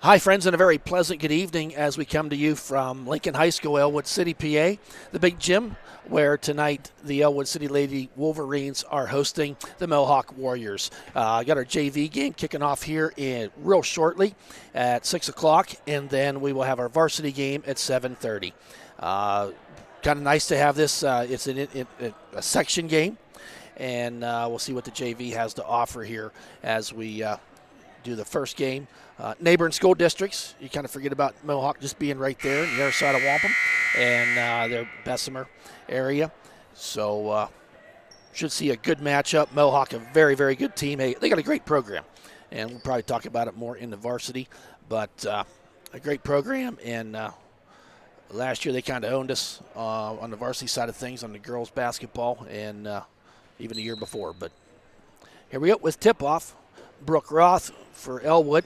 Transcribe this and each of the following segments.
Hi, friends, and a very pleasant good evening as we come to you from Lincoln High School, Ellwood City, PA, the big gym where tonight the Ellwood City Lady Wolverines are hosting the Mohawk Warriors. Got our JV game kicking off here in real shortly at 6 o'clock, and then we will have our varsity game at 7:30. Kind of nice to have this. It's a section game, and we'll see what the JV has to offer here as we do the first game. Neighboring school districts, you kind of forget about Mohawk just being right there on the other side of Wampum and their Bessemer area. So should see a good matchup. Mohawk, a very, very good team. Hey, they got a great program, and we'll probably talk about it more in the varsity, but a great program. And last year they kind of owned us on the varsity side of things on the girls basketball, and even the year before. But here we go with tip-off. Brooke Roth for Ellwood,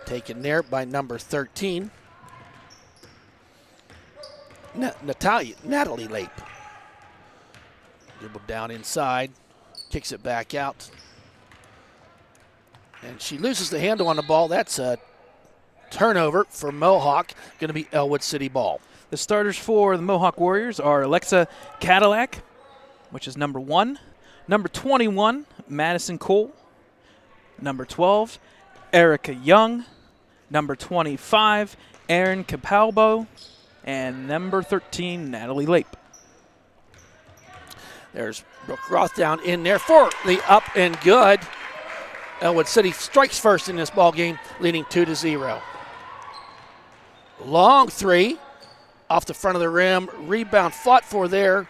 taken there by number 13, Natalie Lape. Dribbled down inside, kicks it back out, and she loses the handle on the ball. That's a turnover for Mohawk, going to be Ellwood City ball. The starters for the Mohawk Warriors are Alexa Cadillac, which is number 1, number 21, Madison Cole, number 12, Erica Young, number 25, Erin Capalbo, and number 13, Natalie Lape. There's Brooke Roth down in there for the up and good. Ellwood City strikes first in this ball game, leading 2-0. Long three off the front of the rim. Rebound fought for there.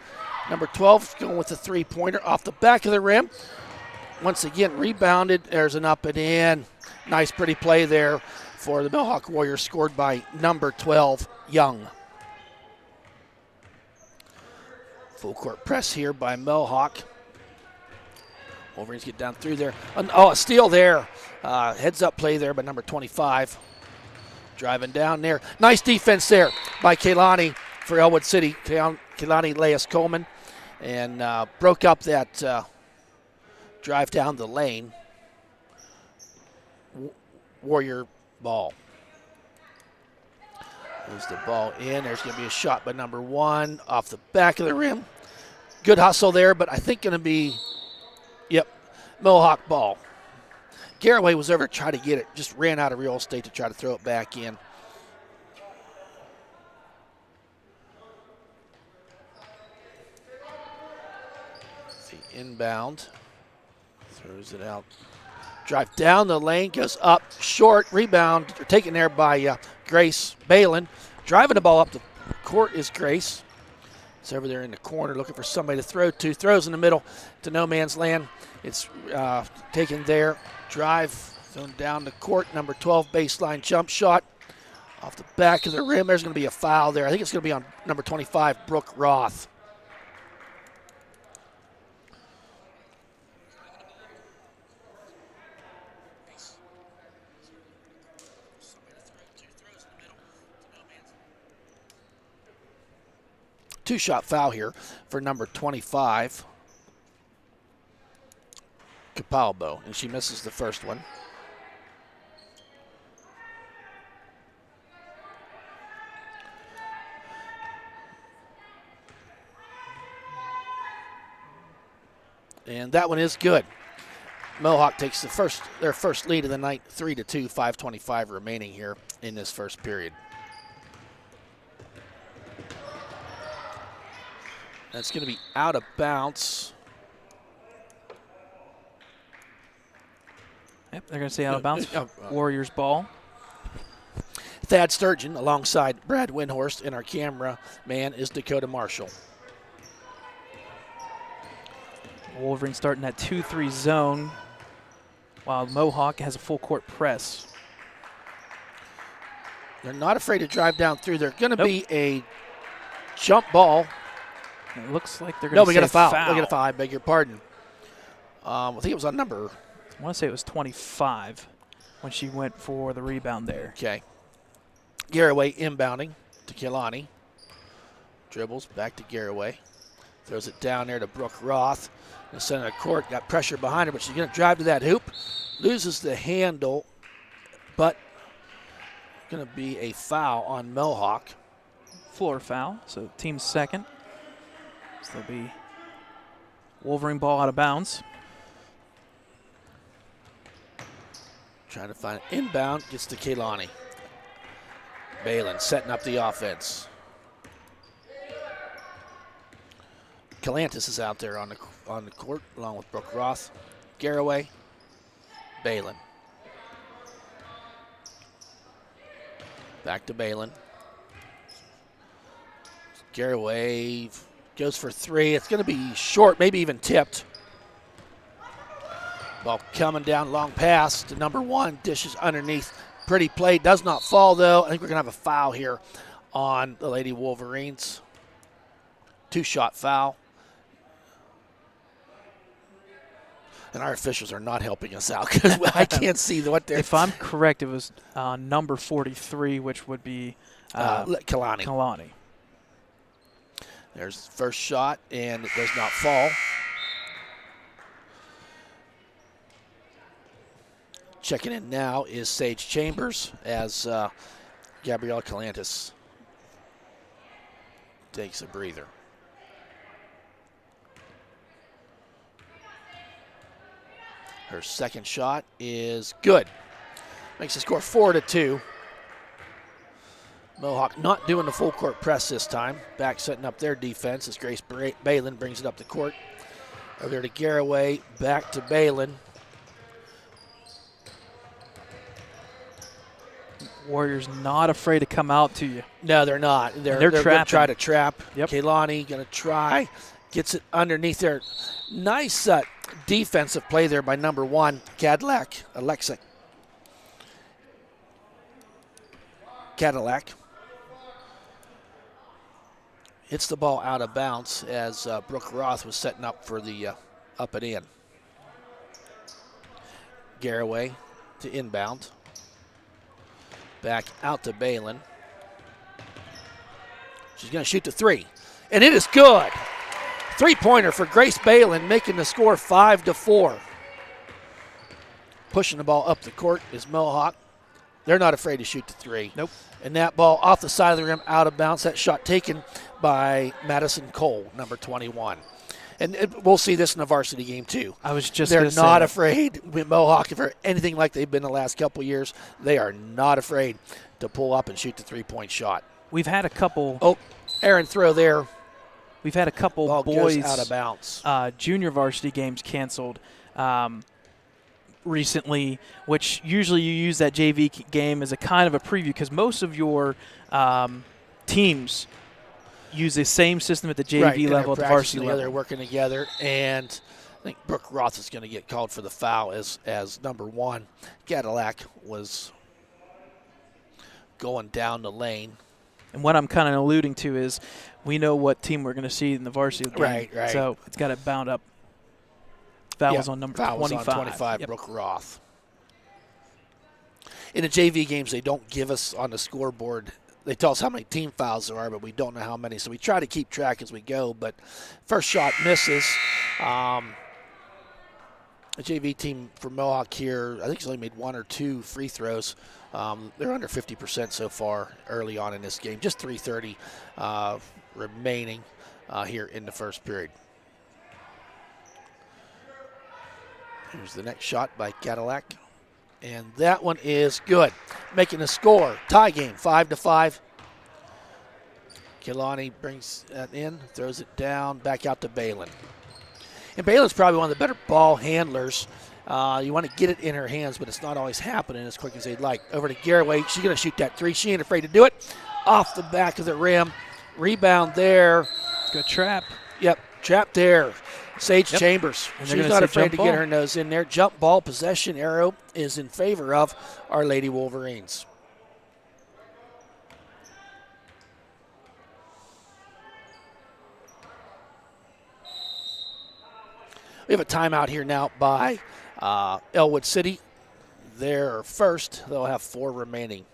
Number 12 going with the three-pointer off the back of the rim. Once again, rebounded. There's an up and in. Nice, pretty play there for the Mohawk Warriors, scored by number 12, Young. Full court press here by Mohawk. Wolverines get down through there. Oh, a steal there. Heads up play there by number 25. Driving down there. Nice defense there by Kaylani for Ellwood City. Kaylani Leas-Coleman. And broke up that drive down the lane. Warrior ball. There's the ball in. There's going to be a shot by number 1 off the back of the rim. Good hustle there, but I think going to be, Mohawk ball. Garraway was over to try to get it. Just ran out of real estate to try to throw it back in. The inbound. Throws it out. Drive down the lane, goes up, short, rebound, taken there by Grace Balin. Driving the ball up the court is Grace. It's over there in the corner looking for somebody to throw to. Throws in the middle to no man's land. It's taken there. Drive, thrown down the court. Number 12 baseline jump shot off the back of the rim. There's going to be a foul there. I think it's going to be on number 25, Brooke Roth. Two-shot foul here for number 25, Capalbo, and she misses the first one. And that one is good. Mohawk takes their first lead of the night, 3-2, 5:25 remaining here in this first period. That's going to be out of bounds. Yep, they're going to say out of bounds. Warriors ball. Thad Sturgeon alongside Brad Windhorst, and our camera man is Dakota Marshall. Wolverines starting that 2-3 zone while Mohawk has a full court press. They're not afraid to drive down through. They're going to be a jump ball. It looks like they're going to we got a foul. We got a foul. I beg your pardon. I think it was on number. I want to say it was 25 when she went for the rebound there. Okay. Garraway inbounding to Kaylani. Dribbles back to Garraway. Throws it down there to Brooke Roth. In the center of the court, got pressure behind her, but she's going to drive to that hoop. Loses the handle, but going to be a foul on Mohawk. Floor foul, so team's second. So there'll be Wolverine ball out of bounds. Trying to find an inbound, gets to Kaylani. Balin setting up the offense. Calantis is out there on the court along with Brooke Roth. Garraway, Balin. Back to Balin. Garraway goes for three. It's going to be short, maybe even tipped. Ball coming down, long pass to number one. Dishes underneath. Pretty play. Does not fall, though. I think we're going to have a foul here on the Lady Wolverines. Two-shot foul. And our officials are not helping us out because I can't see what they're. If I'm correct, it was number 43, which would be Kalani. Kalani. There's the first shot, and it does not fall. Checking in now is Sage Chambers as Gabrielle Calantis takes a breather. Her second shot is good. Makes the score 4-2. Mohawk not doing the full court press this time. Back setting up their defense as Grace Balin brings it up the court. Over there to Garraway, back to Balin. Warriors not afraid to come out to you. No, they're not. They're going to try to trap. Yep. Kaylani going to try. Gets it underneath there. Nice defensive play there by number one, Alexa Cadillac. Hits the ball out of bounds as Brooke Roth was setting up for the up and in. Garraway to inbound. Back out to Balin. She's going to shoot the three. And it is good. Three-pointer for Grace Balin, making the score 5-4. Pushing the ball up the court is Mohawk. They're not afraid to shoot the three. Nope. And that ball off the side of the rim, out of bounds. That shot taken by Madison Cole, number 21. And we'll see this in the varsity game, too. I was just They're not afraid. With Mohawk, for anything like they've been the last couple of years, they are not afraid to pull up and shoot the three-point shot. We've had a couple. Oh, Aaron throw there. We've had a couple Ball boys goes out of bounds. Junior varsity games canceled recently, which usually you use that JV game as a kind of a preview because most of your teams use the same system at the JV level, at the varsity level. They're working together, and I think Brooke Roth is going to get called for the foul as number one. Cadillac was going down the lane. And what I'm kind of alluding to is we know what team we're going to see in the varsity game. Right. So it's got to bound up. Fouls on number 25. Fouls on 25, yep. Brooke Roth. In the JV games, they don't give us on the scoreboard. They tell us how many team fouls there are, but we don't know how many. So we try to keep track as we go. But first shot misses. The JV team for Mohawk here, I think he's only made one or two free throws. They're under 50% so far early on in this game. Just 3:30 remaining here in the first period. Here's the next shot by Cadillac. And that one is good. Making the score. Tie game, 5-5. Kaylani brings that in, throws it down, back out to Balin. And Balin's probably one of the better ball handlers. You want to get it in her hands, but it's not always happening as quick as they'd like. Over to Garraway. She's going to shoot that three. She ain't afraid to do it. Off the back of the rim. Rebound there. Good trap. Yep, trap there. Sage Chambers. And She's not afraid to get her nose in there. Jump ball possession arrow is in favor of our Lady Wolverines. We have a timeout here now by Ellwood City. They're first. They'll have 4 remaining.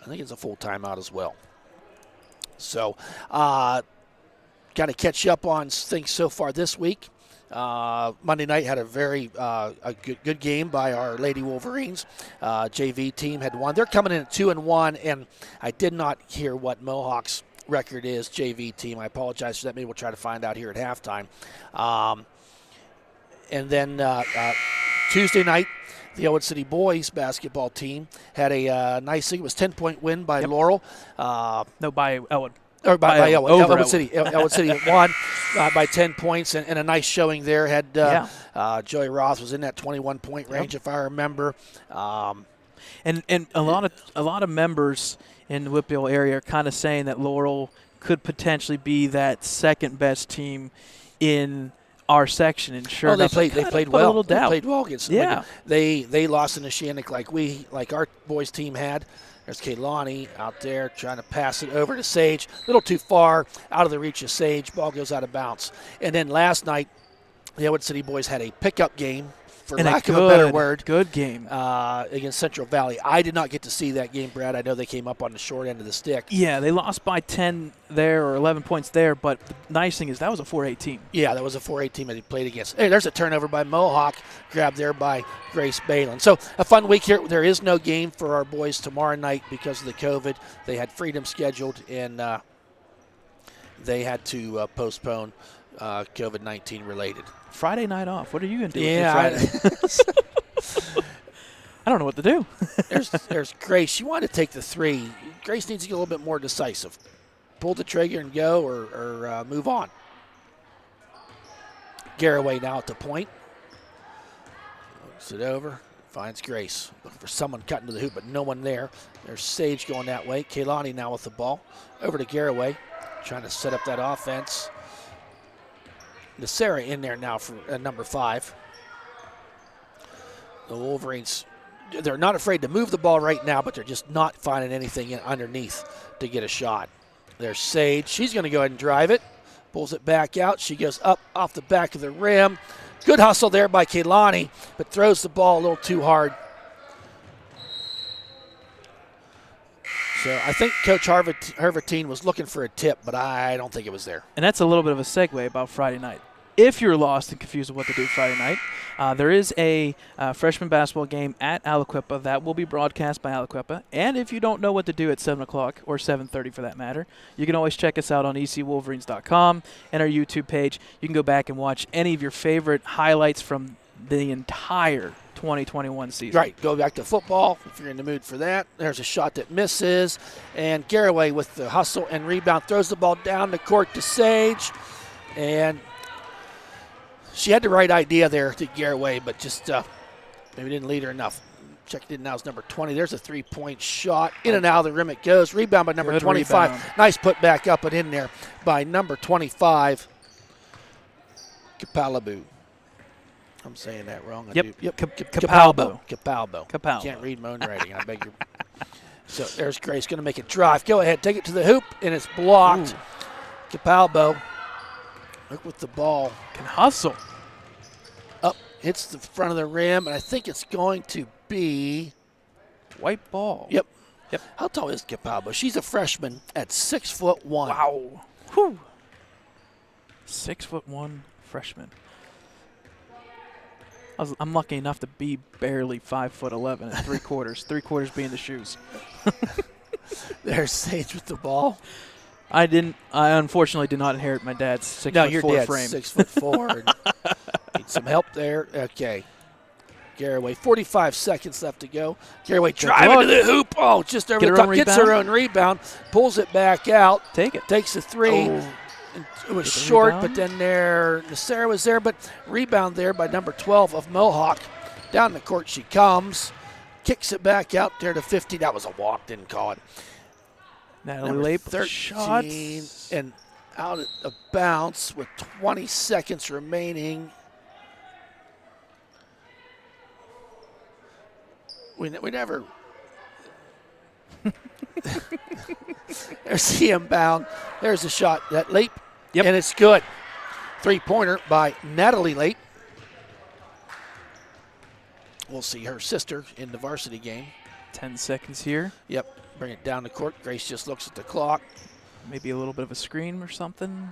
I think it's a full timeout as well. So, got to catch up on things so far this week. Monday night had a very good game by our Lady Wolverines. JV team had won. They're coming in at 2-1, and I did not hear what Mohawk's record is, JV team. I apologize for that. Maybe we'll try to find out here at halftime. And then Tuesday night, the Ellwood City boys basketball team had a nice, it was 10-point win by Laurel. No, by Ellwood. Or by Ellwood. Over Ellwood City. Ellwood City won by 10 points and a nice showing there. Had Joey Roth was in that 21-point range, if I remember. And a lot of members in the Whitfield area are kind of saying that Laurel could potentially be that second best team in our section, and sure enough, they played well. Little doubt. They played well against them. Yeah. They lost in the Shannock like our boys team had. There's Kaylani out there trying to pass it over to Sage. A little too far, out of the reach of Sage. Ball goes out of bounds. And then last night, the Ellwood City boys had a pickup game, for lack of a better word. Good game. Against Central Valley. I did not get to see that game, Brad. I know they came up on the short end of the stick. Yeah, they lost by 10 there or 11 points there, but the nice thing is that was a 4A team. Yeah, that was a 4A team that he played against. Hey, there's a turnover by Mohawk, grabbed there by Grace Balin. So a fun week here. There is no game for our boys tomorrow night because of the COVID. They had Freedom scheduled, and they had to postpone COVID-19 related. Friday night off. What are you going to do with Friday? I don't know what to do. There's Grace. She wanted to take the three. Grace needs to get a little bit more decisive. Pull the trigger and go or move on. Garraway now at the point. Looks it over. Finds Grace. Looking for someone cutting to the hoop, but no one there. There's Sage going that way. Kaylani now with the ball. Over to Garraway. Trying to set up that offense. Sarah in there now for number 5. The Wolverines, they're not afraid to move the ball right now, but they're just not finding anything underneath to get a shot. There's Sage. She's going to go ahead and drive it. Pulls it back out. She goes up off the back of the rim. Good hustle there by Kaylani, but throws the ball a little too hard. So I think Coach Harvatine was looking for a tip, but I don't think it was there. And that's a little bit of a segue about Friday night. If you're lost and confused with what to do Friday night, there is a freshman basketball game at Aliquippa that will be broadcast by Aliquippa. And if you don't know what to do at 7 o'clock or 7:30 for that matter, you can always check us out on ecwolverines.com and our YouTube page. You can go back and watch any of your favorite highlights from the entire 2021 season. Right, go back to football if you're in the mood for that. There's a shot that misses, and Garraway with the hustle and rebound throws the ball down the court to Sage, and she had the right idea there to Garraway, but just maybe didn't lead her enough. Checked in now is number 20. There's a three-point shot. In and out of the rim it goes. Rebound by number 25. Rebound. Nice put back up and in there by number 25, Kapalabu. I'm saying that wrong. Yep. Capalbo. Can't read my own writing. I beg your. So there's Grace going to make a drive. Go ahead, take it to the hoop, and it's blocked. Capalbo. Look with the ball. Can hustle. Up, hits the front of the rim, and I think it's going to be white ball. Yep. How tall is Capalbo? She's a freshman at 6'1". Wow. Whew. 6'1" freshman. I'm lucky enough to be barely 5'11" at 3/4. 3/4 being the shoes. There's Sage with the ball. I unfortunately did not inherit my dad's 6'4" frame. No, your dad's 6'4". Need some help there. Okay. Garraway, 45 seconds left to go. Garraway driving to the hoop. Oh, just over the top. Gets her own rebound. Pulls it back out. Take it. Takes a three. Oh. It was short, but then Sarah was there, but rebound there by number 12 of Mohawk. Down the court she comes. Kicks it back out there to 50. That was a walk, didn't call it. Natalie Lape 13 shots. And out of bounds with 20 seconds remaining. We never. There's the inbound. There's a shot. That Lape. Yep. And it's good. 3-pointer by Natalie Lape. We'll see her sister in the varsity game. 10 seconds here. Yep. Bring it down the court. Grace just looks at the clock. Maybe a little bit of a screen or something.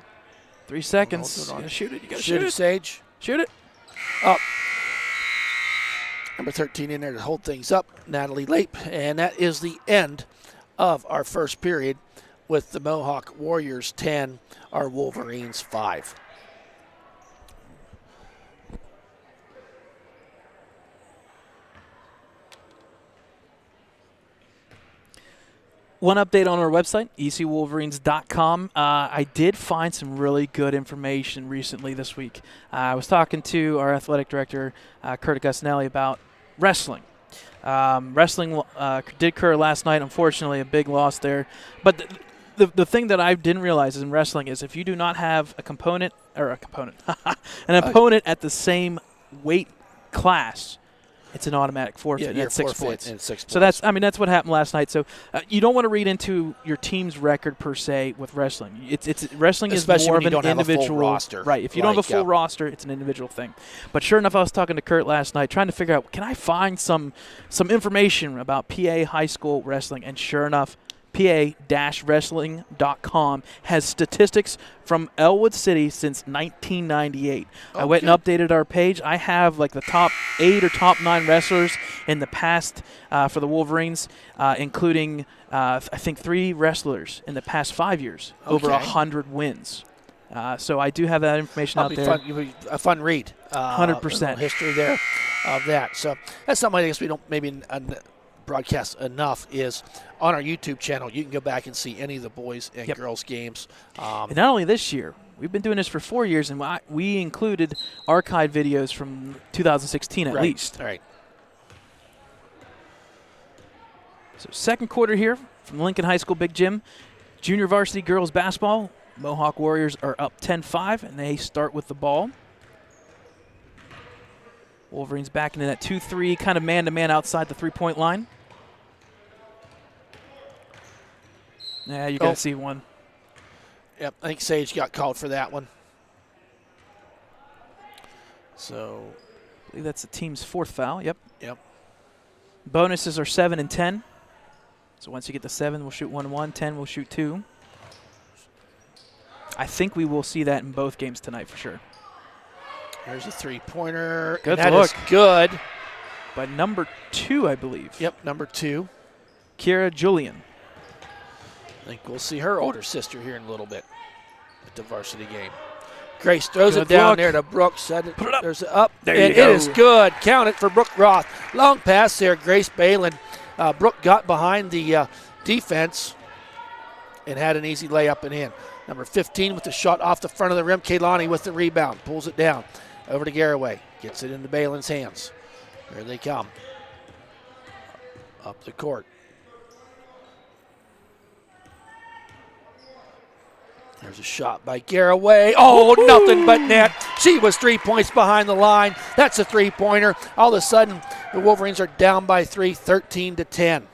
3 seconds. You gotta shoot it. You gotta shoot it, Sage. Shoot it. Up. Number 13 in there to hold things up, Natalie Lape. And that is the end of our first period with the Mohawk Warriors 10, our Wolverines 5. One update on our website, ecwolverines.com. I did find some really good information recently this week. I was talking to our athletic director, Kurt Augustinelli, about wrestling. Wrestling did occur last night. Unfortunately, a big loss there. But the thing that I didn't realize in wrestling is if you do not have an opponent at the same weight class, it's an automatic forfeit. Yeah, at 6 points. And 6 So points. that's what happened last night. So you don't want to read into your team's record per se with wrestling. It's wrestling Especially is more when of you an don't have a full individual roster. right. If you don't have a full roster, it's an individual thing. But sure enough, I was talking to Kurt last night, trying to figure out, can I find some information about PA high school wrestling? And sure enough, PA-wrestling.com has statistics from Ellwood City since 1998. Okay. I went and updated our page. I have like the top 8 or top 9 wrestlers in the past for the Wolverines, including I think 3 wrestlers in the past 5 years, over 100 wins. So I do have that information out there. It'll be a fun read. 100%. History there of that. So that's something I guess we don't maybe broadcast enough is on our YouTube channel. You can go back and see any of the boys and girls games. And not only this year, we've been doing this for 4 years, and we included archive videos from 2016 at least. All right. So second quarter here from Lincoln High School Big Gym. Junior varsity girls basketball. Mohawk Warriors are up 10-5, and they start with the ball. Wolverines back into that 2-3, kind of man-to-man outside the three-point line. Yeah, you got to see one. Yep, I think Sage got called for that one. So, I believe that's the team's 4th foul. Yep. Bonuses are 7 and 10. So once you get to 7, we'll shoot 1-1. 10, we'll shoot 2. I think we will see that in both games tonight for sure. There's a three-pointer. Good and that look. is good. By number 2, I believe. Yep, number 2. Kira Julian. I think we'll see her older sister here in a little bit at the varsity game. Grace throws it down there to Brooks. Put it up. There's up. There and you go. It is good. Count it for Brooke Roth. Long pass there. Grace Balin. Brooke got behind the defense and had an easy layup and in. Number 15 with the shot off the front of the rim. Kaylani with the rebound. Pulls it down. Over to Garraway. Gets it into Balin's hands. There they come. Up the court. There's a shot by Garraway. Oh, nothing but net. She was 3 points behind the line. That's a three-pointer. All of a sudden, the Wolverines are down by 3, 13-10.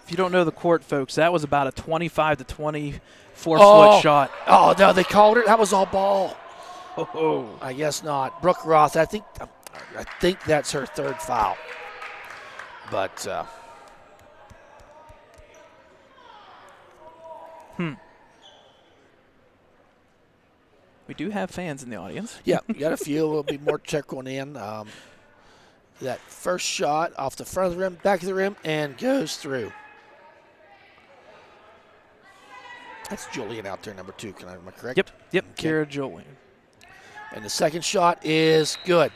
If you don't know the court, folks, that was about a 25 to 24-foot shot. Oh, no, they called it. That was all ball. Oh. I guess not. Brooke Roth, I think that's her 3rd foul. But we do have fans in the audience. yeah, we got a few. There'll be more trickling in. That first shot off the front of the rim, back of the rim, and goes through. That's Julian out there, number 2. Am I correct? Yep. Okay. Kira Julian. And the second shot is good.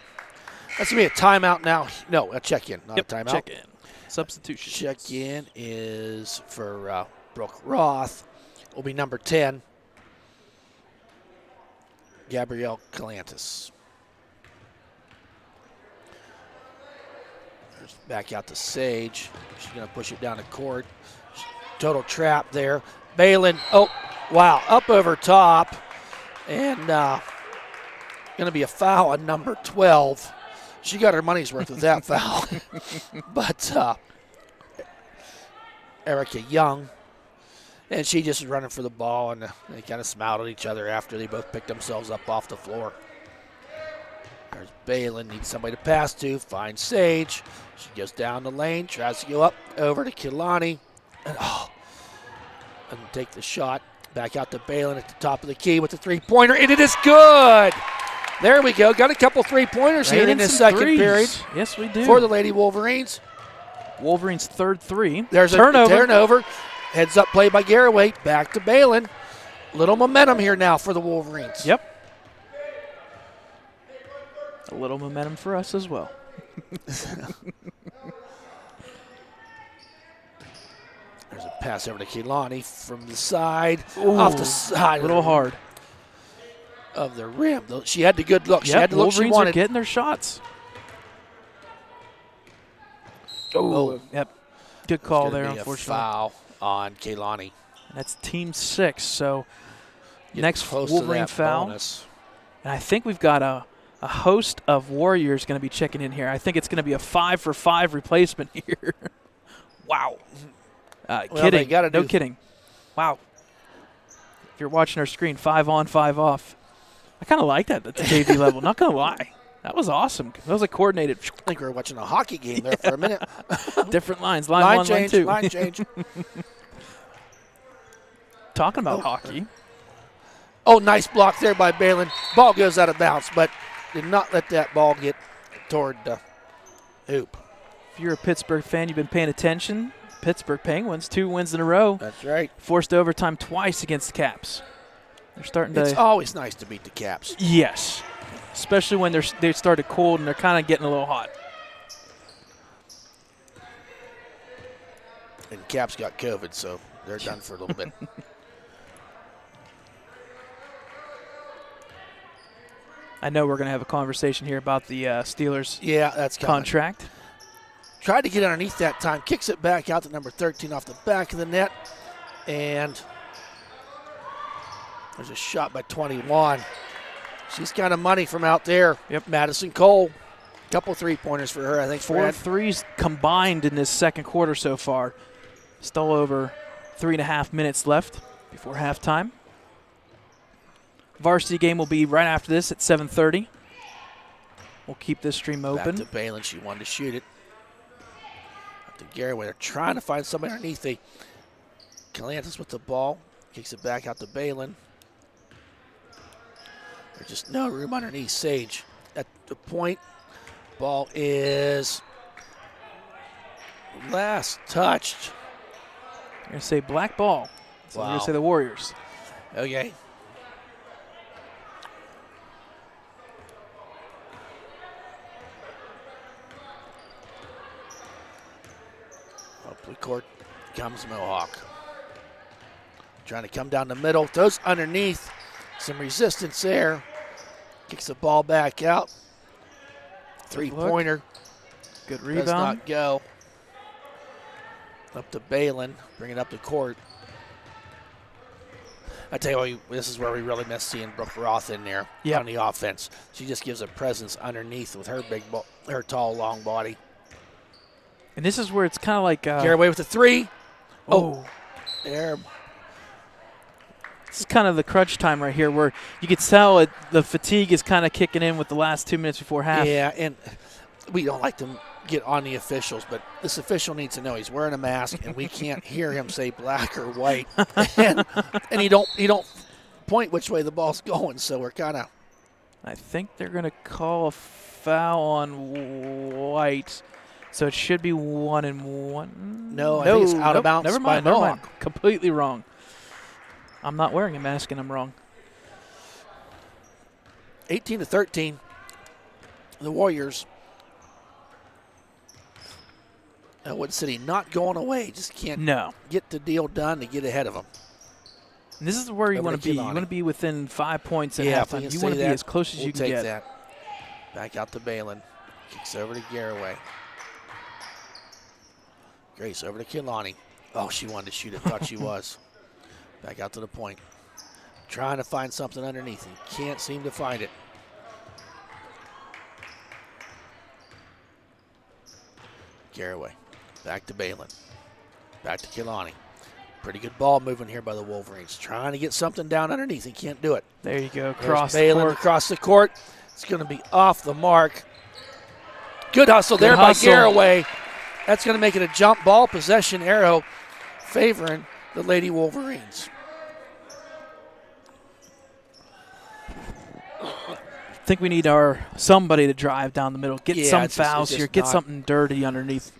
That's going to be a timeout now. No, a check-in, not a timeout. Check-in. Substitution. Check-in is for Brooke Roth. Will be number 10, Gabrielle Calantis. There's back out to Sage. She's going to push it down the court. Total trap there. Balin, oh, wow, up over top. And going to be a foul on number 12. She got her money's worth with that foul. But Erica Young, and she just was running for the ball, and they kind of smiled at each other after they both picked themselves up off the floor. There's Balin, needs somebody to pass to, finds Sage. She goes down the lane, tries to go up over to Kilani, and take the shot. Back out to Balin at the top of the key with the three-pointer, and it is good. There we go. Got a couple three-pointers here in this second period. Yes, we do. For the Lady Wolverines. Wolverines' third three. There's turnover. A turnover. Heads up play by Garraway. Back to Balin. Little momentum here now for the Wolverines. Yep. A little momentum for us as well. There's a pass over to Kehlani from the side. Ooh, off the side. A little hard. Of the rim. She had the good look. Yep, She had the look she Wolverines wanted. are getting their shots. Oh, yep. Good call there, unfortunately. A foul on Kehlani. That's team 6, so next Close Wolverine to that foul. Bonus. And I think we've got a host of Warriors going to be checking in here. I think it's going to be a 5-for-5 replacement here. Wow. Kidding. No kidding. Wow. If you're watching our screen, 5 on, 5 off. I kind of like that at the JV level. Not going to lie. That was awesome. That was a coordinated. I think we were watching a hockey game there for a minute. Different lines. Line 1, change, line 2. Line change. Talking about hockey. Oh, nice block there by Balin. Ball goes out of bounds, but did not let that ball get toward the hoop. If you're a Pittsburgh fan, you've been paying attention. Pittsburgh Penguins, 2 wins in a row. That's right. Forced overtime twice against the Caps. They're starting to. It's always nice to beat the Caps. Yes, especially when they started cold and they're kind of getting a little hot. And Caps got COVID, so they're done for a little bit. I know we're going to have a conversation here about the Steelers that's contract. Tried to get underneath that time. Kicks it back out to number 13 off the back of the net. And there's a shot by 21. She's got of money from out there. Yep. Madison Cole. Couple three-pointers for her, I think. 4 threes combined in this second quarter so far. Still over 3.5 minutes left before halftime. Varsity game will be right after this at 7:30. We'll keep this stream open. Back to Balin. She wanted to shoot it. Up to Garraway. They're trying to find somebody underneath. Calantis with the ball. Kicks it back out to Balin. There's just no room underneath Sage. At the point, ball is last touched. You're going to say black ball. So we're going to say the Warriors. Okay. Up the court comes Mohawk. Trying to come down the middle. Throws underneath. Some resistance there. Kicks the ball back out. Three-pointer. Good rebound. Does not go. Up to Balin. Bring it up the court. I tell you what, this is where we really miss seeing Brooke Roth in there on the offense. She just gives a presence underneath with her her tall, long body. And this is where it's kind of like Garraway with the three. Oh, there. This is kind of the crunch time right here, where you could tell the fatigue is kind of kicking in with the last 2 minutes before half. Yeah, and we don't like to get on the officials, but this official needs to know he's wearing a mask, and we can't hear him say black or white, and he don't point which way the ball's going. So we're kind of. I think they're going to call a foul on White, so it should be 1-1. No, I think it's out of bounds. Never mind. By Mohawk. Completely wrong. I'm not wearing a mask, and I'm wrong. 18-13. The Warriors. Ellwood City not going away. Just can't get the deal done to get ahead of them. And this is where you want to be. You want to be within 5 points at halftime. You want to be as close as you can get. That. Back out to Balin. Kicks over to Garraway. Grace over to Kehlani. Oh, she wanted to shoot it. Thought she was. Back out to the point. Trying to find something underneath and can't seem to find it. Garraway. Back to Balin. Back to Kehlani. Pretty good ball moving here by the Wolverines. Trying to get something down underneath and can't do it. There you go. Across the court. Across the court. It's going to be off the mark. Good hustle there by Garraway. That's going to make it a jump ball possession arrow favoring the Lady Wolverines. think we need somebody to drive down the middle. Get some fouls here. Get something dirty underneath.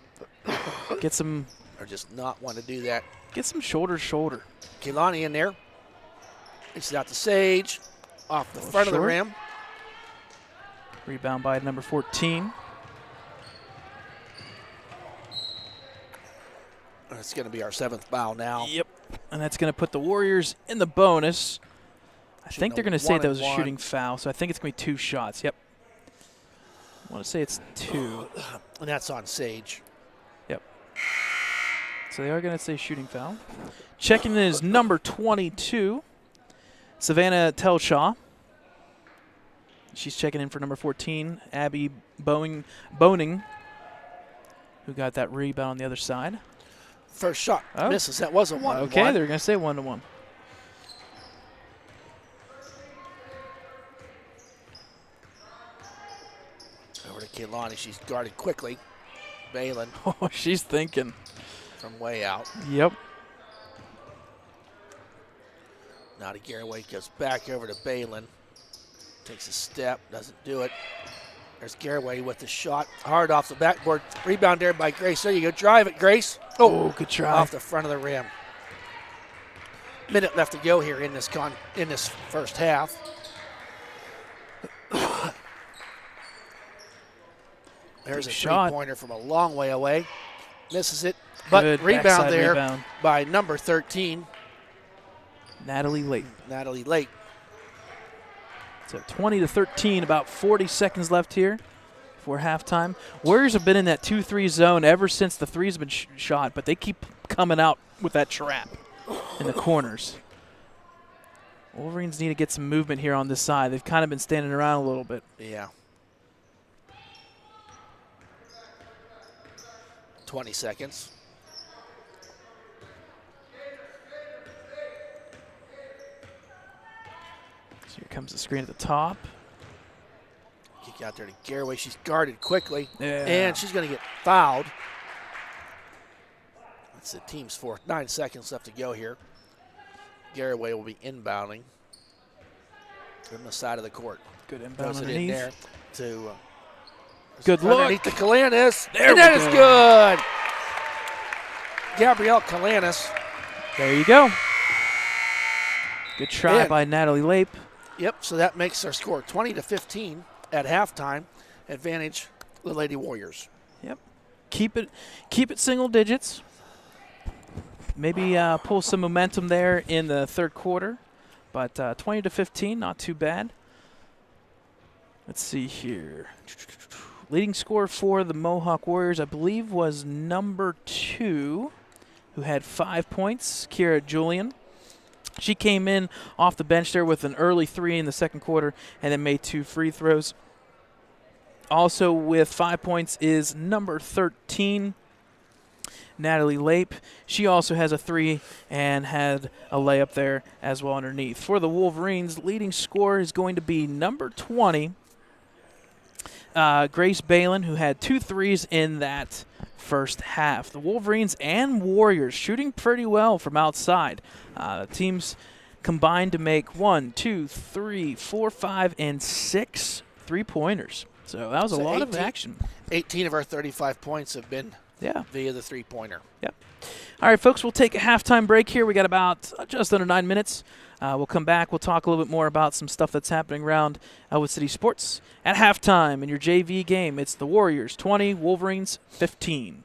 Get some. Or just not want to do that. Get some shoulder to shoulder. Kehlani in there. It's out to Sage. Off the front of the rim. Rebound by number 14. It's going to be our 7th foul now. Yep. And that's going to put the Warriors in the bonus. I think they're going to say that was a shooting foul, so I think it's going to be 2 shots. Yep. I want to say it's 2. And that's on Sage. Yep. So they are going to say shooting foul. Checking in is number 22, Savannah Telshaw. She's checking in for number 14, Abby Boning, who got that rebound on the other side. First shot misses. That was a 1-1. Okay, they're going to say 1-1. Over to Kehlani. She's guarded quickly. Balin. Oh, she's thinking. From way out. Yep. Now to Garraway, goes back over to Balin. Takes a step, doesn't do it. There's Garraway with the shot. Hard off the backboard. Rebound there by Grace. There you go. Drive it, Grace. Oh, good try. Off the front of the rim. Minute left to go here in this first half. There's a three-pointer from a long way away. Misses it. But good rebound there rebound by number 13. Natalie Lake. Natalie Lake. So 20-13, about 40 seconds left here before halftime. Warriors have been in that 2-3 zone ever since the three's been shot, but they keep coming out with that trap in the corners. Wolverines need to get some movement here on this side. They've kind of been standing around a little bit. Yeah. 20 seconds. Here comes the screen at the top. Kick out there to Garraway. She's guarded quickly. Yeah. And she's going to get fouled. That's the team's fourth. 9 seconds left to go here. Garraway will be inbounding from the side of the court. Good inbound Goes underneath. It in there to good look. Underneath the Kalanis. There and that is good. Gabrielle Kalanis. There you go. Good try by Natalie Lape. Yep, so that makes our score 20-15 at halftime. Advantage the Lady Warriors. Yep. Keep it single digits. Maybe pull some momentum there in the third quarter. But 20-15, not too bad. Let's see here. Leading scorer for the Mohawk Warriors, I believe, was number 2, who had 5 points, Kira Julian. She came in off the bench there with an early 3 in the second quarter and then made 2 free throws. Also with 5 points is number 13, Natalie Lape. She also has a 3 and had a layup there as well underneath. For the Wolverines, leading scorer is going to be number 20, Grace Balin, who had 2 threes in that first half. The Wolverines and Warriors shooting pretty well from outside. Teams combined to make 1, 2, 3, 4, 5, and 6 3-pointers. So that was a lot of action. 18 of our 35 points have been via the three-pointer. Yep. All right, folks, we'll take a halftime break here. We got about just under 9 minutes. We'll come back. We'll talk a little bit more about some stuff that's happening around Ellwood City Sports at halftime in your JV game. It's the Warriors 20, Wolverines 15.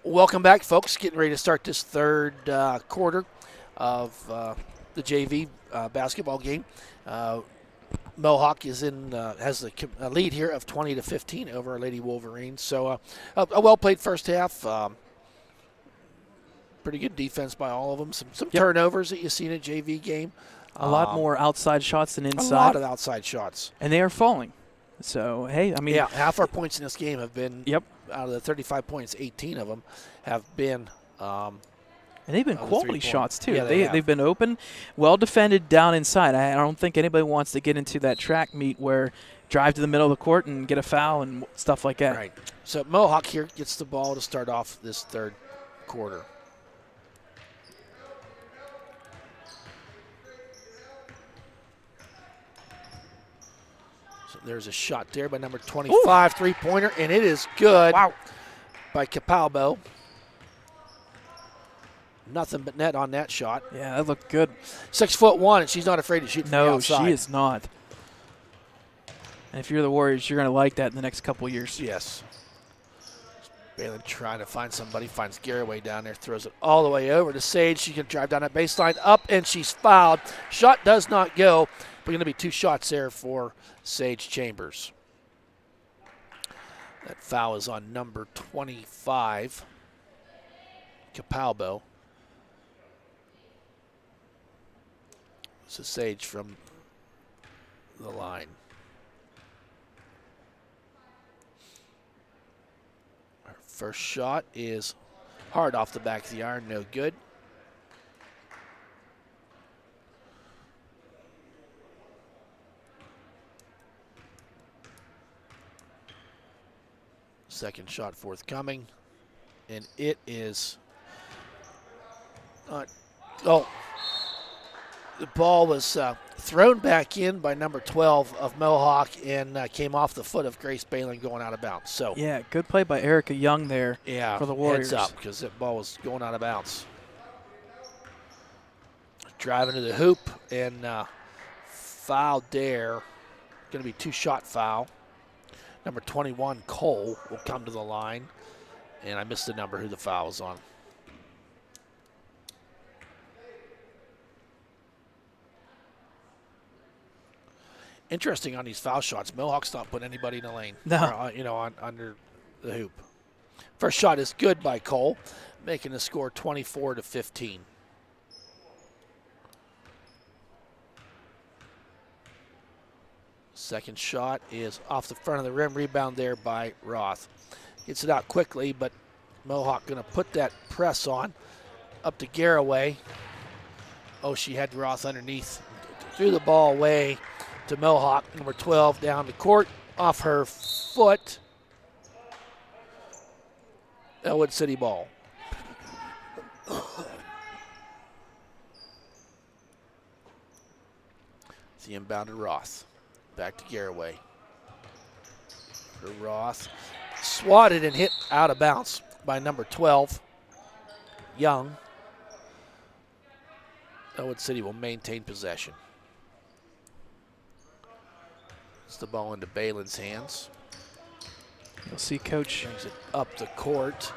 Welcome back, folks. Getting ready to start this third quarter of the JV basketball game. Mohawk is has the lead here of 20-15 over our Lady Wolverines. So a well-played first half. Pretty good defense by all of them. Some turnovers that you see in a JV game. A lot more outside shots than inside. A lot of outside shots. And they are falling. So, hey, I mean. Yeah, half our points in this game have been. Yep. Out of the 35 points, 18 of them have been. And they've been quality shots, too. Yeah, they've been open, well defended down inside. I don't think anybody wants to get into that track meet where drive to the middle of the court and get a foul and stuff like that. Right. So Mohawk here gets the ball to start off this third quarter. So there's a shot there by number 25, three-pointer, and it is good. Wow. By Capalbo. Nothing but net on that shot. Yeah, that looked good. 6'1", and she's not afraid to shoot from the outside. No, she is not. And if you're the Warriors, you're going to like that in the next couple years. Yes. Balin trying to find somebody, finds Garraway down there, throws it all the way over to Sage. She can drive down that baseline, up, and she's fouled. Shot does not go, but going to be two shots there for Sage Chambers. That foul is on number 25, Capalbo. So Sage from the line. Our first shot is hard off the back of the iron, no good. Second shot forthcoming, and it is not. Oh, the ball was thrown back in by number 12 of Mohawk and came off the foot of Grace Balin going out of bounds. So yeah, good play by Erica Young there. Yeah, for the Warriors. Heads up because that ball was going out of bounds. Driving to the hoop and foul there. Going to be two-shot foul. Number 21, Cole, will come to the line. And I missed the number who the foul was on. Interesting on these foul shots. Mohawk's not putting anybody in the lane. No. Or, under the hoop. First shot is good by Cole, making the score 24-15. Second shot is off the front of the rim. Rebound there by Roth. Gets it out quickly, but Mohawk going to put that press on. Up to Garraway. Oh, she had Roth underneath. Threw the ball away to Mohawk. Number 12 down the court. Off her foot. Ellwood City ball. The inbound to Roth. Back to Garraway. For Roth. Swatted and hit out of bounds by number 12, Young. Ellwood City will maintain possession. It's the ball into Balin's hands. You'll see Coach. Brings it up the court.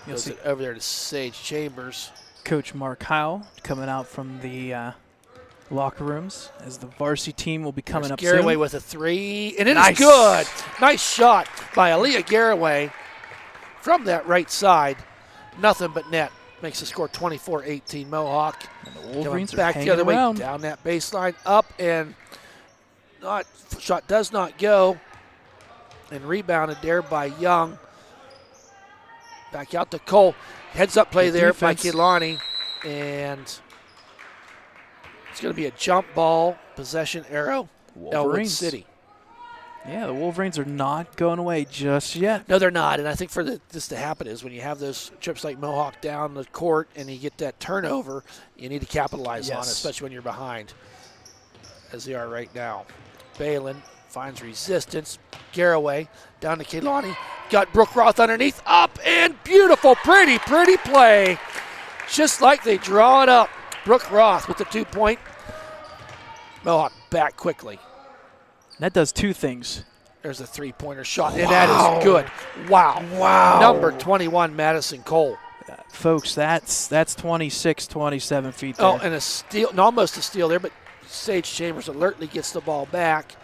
Goes it over there to Sage Chambers. Coach Mark Howell coming out from the locker rooms as the varsity team will be coming up soon. Garraway with a three, and it is good. Nice shot by Aaliyah Garraway from that right side. Nothing but net. Makes the score 24-18 Mohawk. And the Wolverines back are the other around. way, down that baseline, up, and shot does not go. And rebounded there by Young. Back out to Cole. Heads up play there by Kehlani. And it's going to be a jump ball, possession arrow, Ellwood City. Yeah, the Wolverines are not going away just yet. No, they're not. And I think for this to happen is when you have those trips like Mohawk down the court and you get that turnover, you need to capitalize on it, especially when you're behind, as they are right now. Balin finds resistance. Garraway down to Kehlani. Got Brooke Roth underneath. Up and beautiful, pretty play. Just like they draw it up. Brooke Roth with the 2-point. Mohawk back quickly. That does two things. There's a three-pointer shot, and that is good. Wow. Wow. Number 21, Madison Cole. Folks, that's 26, 27 feet there. Oh, and a steal, almost a steal there, but Sage Chambers alertly gets the ball back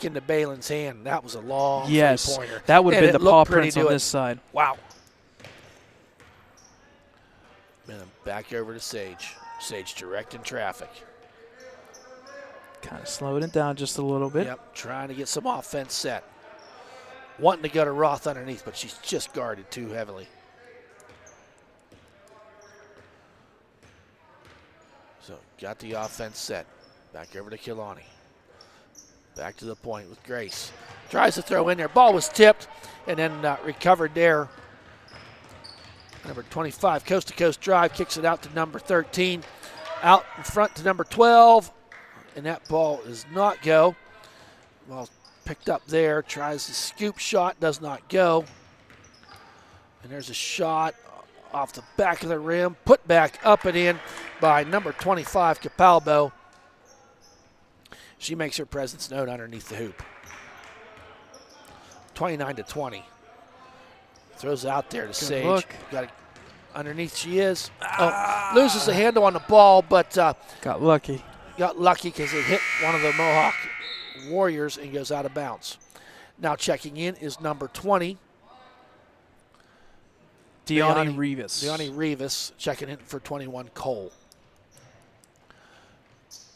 into Balin's hand. That was a long three-pointer. That would have been the paw prints on it. this side. Wow. And back over to Sage. Sage directing traffic. Kind of slowing it down just a little bit. Yep, trying to get some offense set. Wanting to go to Roth underneath, but she's just guarded too heavily. So got the offense set. Back over to Kilani. Back to the point with Grace. Tries to throw in there. Ball was tipped and then recovered there. Number 25, coast-to-coast drive, kicks it out to number 13. Out in front to number 12. And that ball does not go. Ball picked up there. Tries the scoop shot. Does not go. And there's a shot off the back of the rim. Put back up and in by number 25, Capalbo. She makes her presence known underneath the hoop. 29-20. Throws it out there to Sage. Look. Got it underneath. She is. Loses the handle on the ball, but got lucky. Got lucky because it hit one of the Mohawk Warriors and goes out of bounds. Now checking in is number 20. Deani Rivas. Deani Rivas checking in for 21, Cole.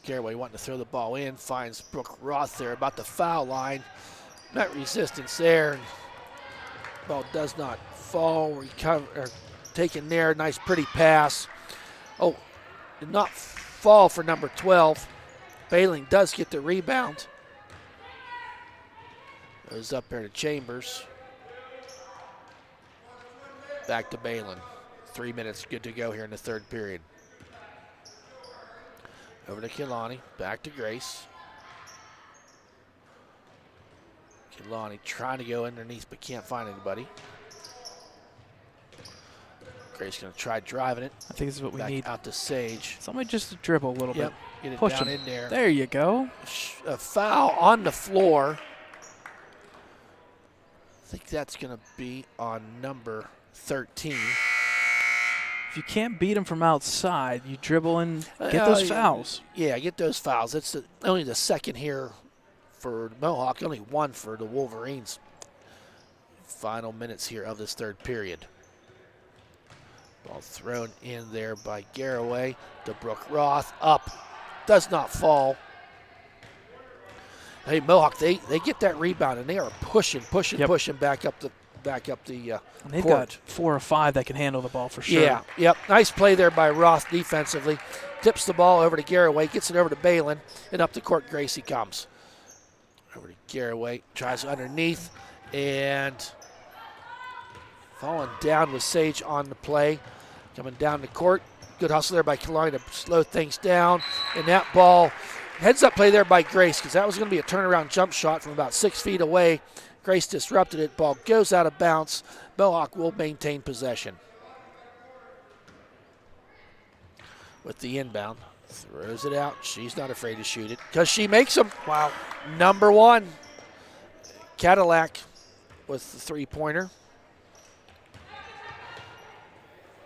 Garraway wanting to throw the ball in, finds Brooke Roth there about the foul line. Not resistance there. And ball does not fall. Taken there. Nice, pretty pass. Oh, did not fall for number 12. Bailing does get the rebound. Goes up there to Chambers. Back to Balin. 3 minutes good to go here in the third period. Over to Kilani. Back to Grace. Kilani trying to go underneath but can't find anybody. Grace going to try driving it. I think this is what we need. Out to Sage. Somebody just to dribble a little bit. Get it Push down him in there. There you go. A foul on the floor. I think that's going to be on number 13. If you can't beat them from outside, you dribble and get those fouls. Yeah, get those fouls. It's only the second here for Mohawk, only one for the Wolverines. Final minutes here of this third period. Ball thrown in there by Garraway to Brooke Roth. Up. Does not fall. Hey, Mohawk, they get that rebound, and they are pushing back up the and they've court. got 4 or 5 that can handle the ball for sure. Yeah, yep. Nice play there by Roth defensively. Tips the ball over to Garraway, gets it over to Balin, and up the court Gracie comes. Over to Garraway, tries underneath, and falling down with Sage on the play. Coming down the court. Good hustle there by Kilani to slow things down. And that ball, heads up play there by Grace, because that was going to be a turnaround jump shot from about 6 feet away. Grace disrupted it. Ball goes out of bounds. Mohawk will maintain possession. With the inbound. Throws it out. She's not afraid to shoot it because she makes them. Wow. Number 1, Cadillac with the three-pointer.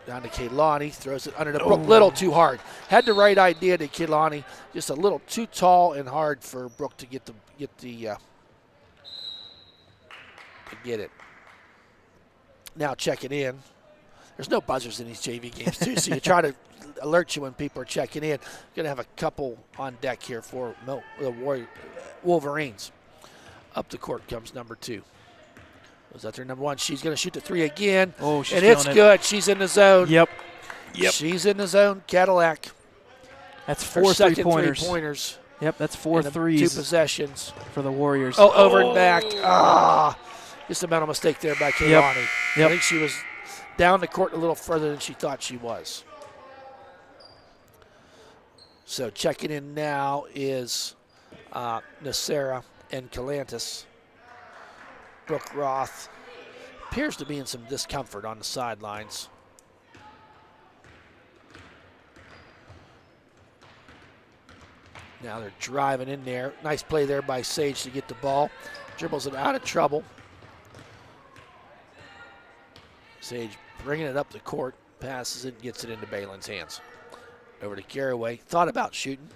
Down to Kehlani, throws it under the Brooke. Little too hard. Had the right idea to Kehlani, just a little too tall and hard for Brooke to get it. Now checking in. There's no buzzers in these JV games too, so you try to alert you when people are checking in. Going to have a couple on deck here for the Wolverines. Up the court comes number 2. Was that their number 1? She's going to shoot the 3 again. Oh, she's and it's good. She's in the zone. Yep. She's in the zone. Cadillac. That's 4 three-pointers. 3-pointers. Yep, that's 4 threes. 2 possessions. For the Warriors. Oh, over and back. Just a mental mistake there by Kehlani. Yep. I think she was down the court a little further than she thought she was. So checking in now is Nacera and Calantis. Brooke Roth appears to be in some discomfort on the sidelines. Now they're driving in there. Nice play there by Sage to get the ball. Dribbles it out of trouble. Sage bringing it up the court, passes it, gets it into Balin's hands. Over to Garraway. Thought about shooting.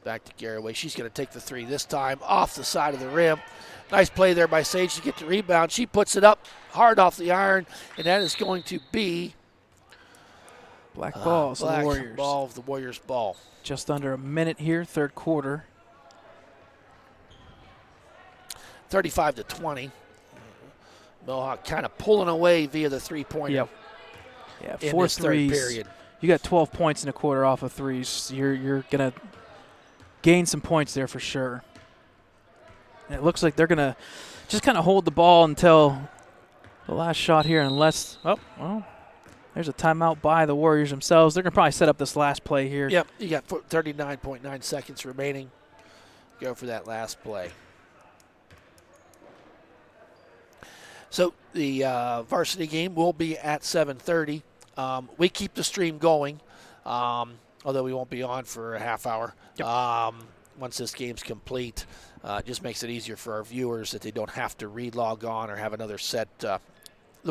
Back to Garraway. She's going to take the three this time off the side of the rim. Nice play there by Sage to get the rebound. She puts it up hard off the iron, and that is going to be black ball. So the Warriors. Ball of the Warriors ball. Just under a minute here, third quarter. 35-20. Mohawk kind of pulling away via the three-pointer. Yep. Yeah, in 4 this threes. Third period. You got 12 points in a quarter off of threes. You're going to gain some points there for sure. And it looks like they're going to just kind of hold the ball until the last shot here, unless, oh, well, there's a timeout by the Warriors themselves. They're going to probably set up this last play here. Yep, you got 39.9 seconds remaining. Go for that last play. So the varsity game will be at 7:30. We keep the stream going, although we won't be on for a half hour. Yep. Once this game's complete, it just makes it easier for our viewers that they don't have to re-log on or have another set. The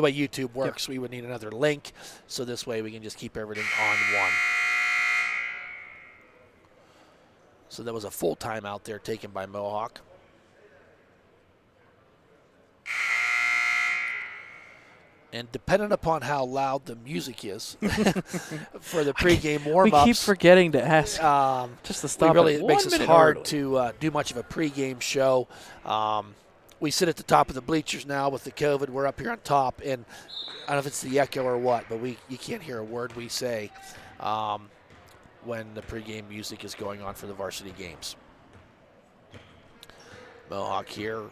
way YouTube works, we would need another link, so this way we can just keep everything on one. So there was a full timeout there taken by Mohawk. And depending upon how loud the music is for the pregame warm-ups. We keep forgetting to ask just to stop it makes it hard to do much of a pregame show. We sit at the top of the bleachers now with the COVID. We're up here on top, and I don't know if it's the echo or what, but you can't hear a word we say when the pregame music is going on for the varsity games. Mohawk here.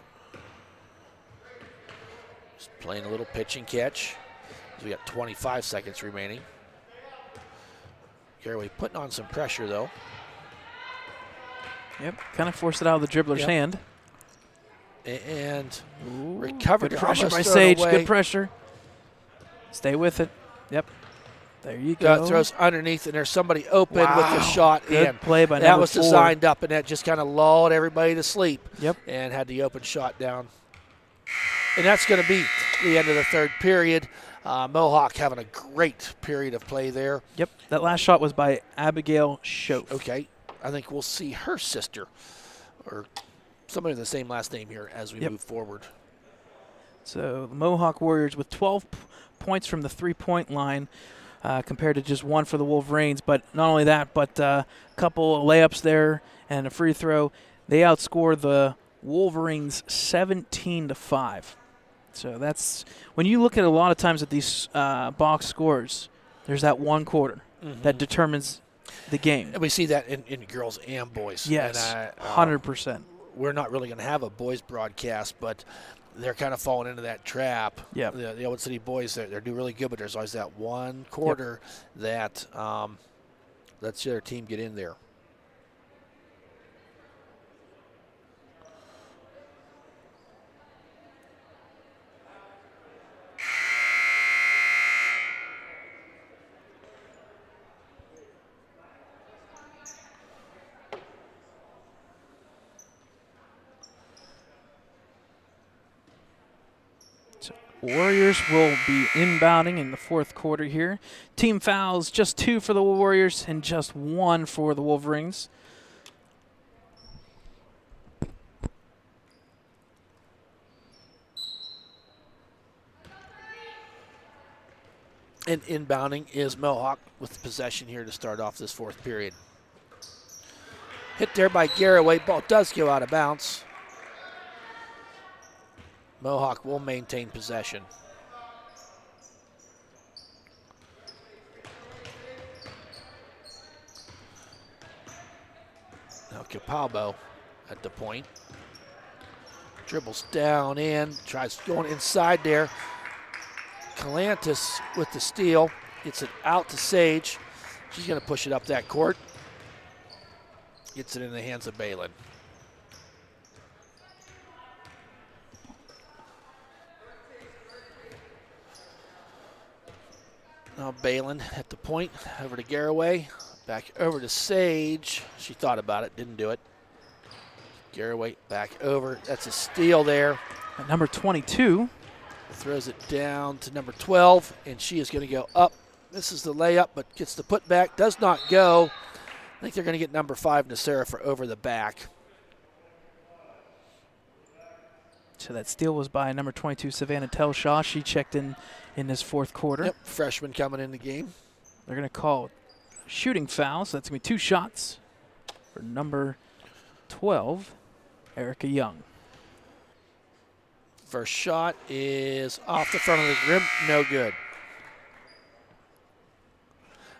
Playing a little pitch and catch. We got 25 seconds remaining. Garraway putting on some pressure, though. Yep, kind of forced it out of the dribbler's hand. And recovered. Good pressure by Sage. Away. Good pressure. Stay with it. Yep. There you go. Throws underneath, and there's somebody open with the shot Good in. Play by that was 4. designed up, and that just kind of lulled everybody to sleep. Yep. And had the open shot down. And that's going to be the end of the third period. Mohawk having a great period of play there. Yep, that last shot was by Abigail Schoaf. Okay, I think we'll see her sister or somebody with the same last name here as we move forward. So the Mohawk Warriors with 12 points from the three-point line compared to just 1 for the Wolverines. But not only that, but a couple of layups there and a free throw. They outscored the Wolverines 17-5. So that's when you look at a lot of times at these box scores, there's that one quarter that determines the game. And we see that in girls and boys. Yes, and 100%. We're not really going to have a boys broadcast, but they're kind of falling into that trap. Yeah. The Ellwood City boys, they're doing really good, but there's always that one quarter that lets their team get in there. Warriors will be inbounding in the fourth quarter here. Team fouls, just 2 for the Warriors and just 1 for the Wolverines. And inbounding is Mohawk with possession here to start off this fourth period. Hit there by Garraway. Ball does go out of bounds. Mohawk will maintain possession. Now Capalbo at the point. Dribbles down in, tries going inside there. Calantis with the steal, gets it out to Sage. She's going to push it up that court. Gets it in the hands of Balin. Now Balin at the point, over to Garraway, back over to Sage. She thought about it, didn't do it. Garraway back over. That's a steal there. At number 22. Throws it down to number 12, and she is going to go up. This is the layup, but gets the putback. Does not go. I think they're going to get number 5, Nasera, for over the back. So that steal was by number 22, Savannah Telshaw. She checked in this fourth quarter. Yep, freshman coming in the game. They're going to call shooting foul, so that's going to be 2 shots for number 12, Erica Young. First shot is off the front of the rim. No good.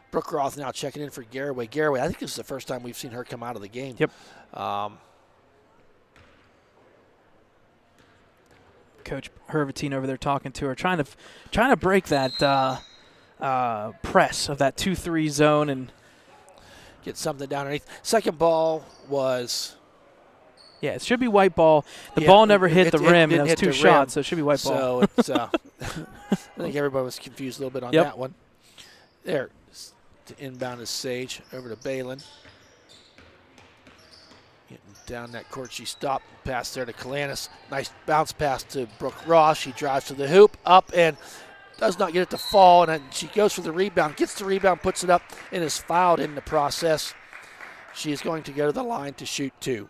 Brooke Roth now checking in for Garraway. Garraway, I think this is the first time we've seen her come out of the game. Yep. Coach Hervatine over there talking to her, trying to break that press of that 2-3 zone and get something down underneath. Second ball was... Yeah, it should be white ball. The ball never hit the rim, and it was 2 shots, so it should be white ball. So it's, I think everybody was confused a little bit on that one. There, to inbound is Sage, over to Balin. Getting down that court, she stopped, pass there to Kalanis. Nice bounce pass to Brooke Ross. She drives to the hoop, up, and does not get it to fall, and then she goes for the rebound, gets the rebound, puts it up, and is fouled in the process. She is going to go to the line to shoot 2.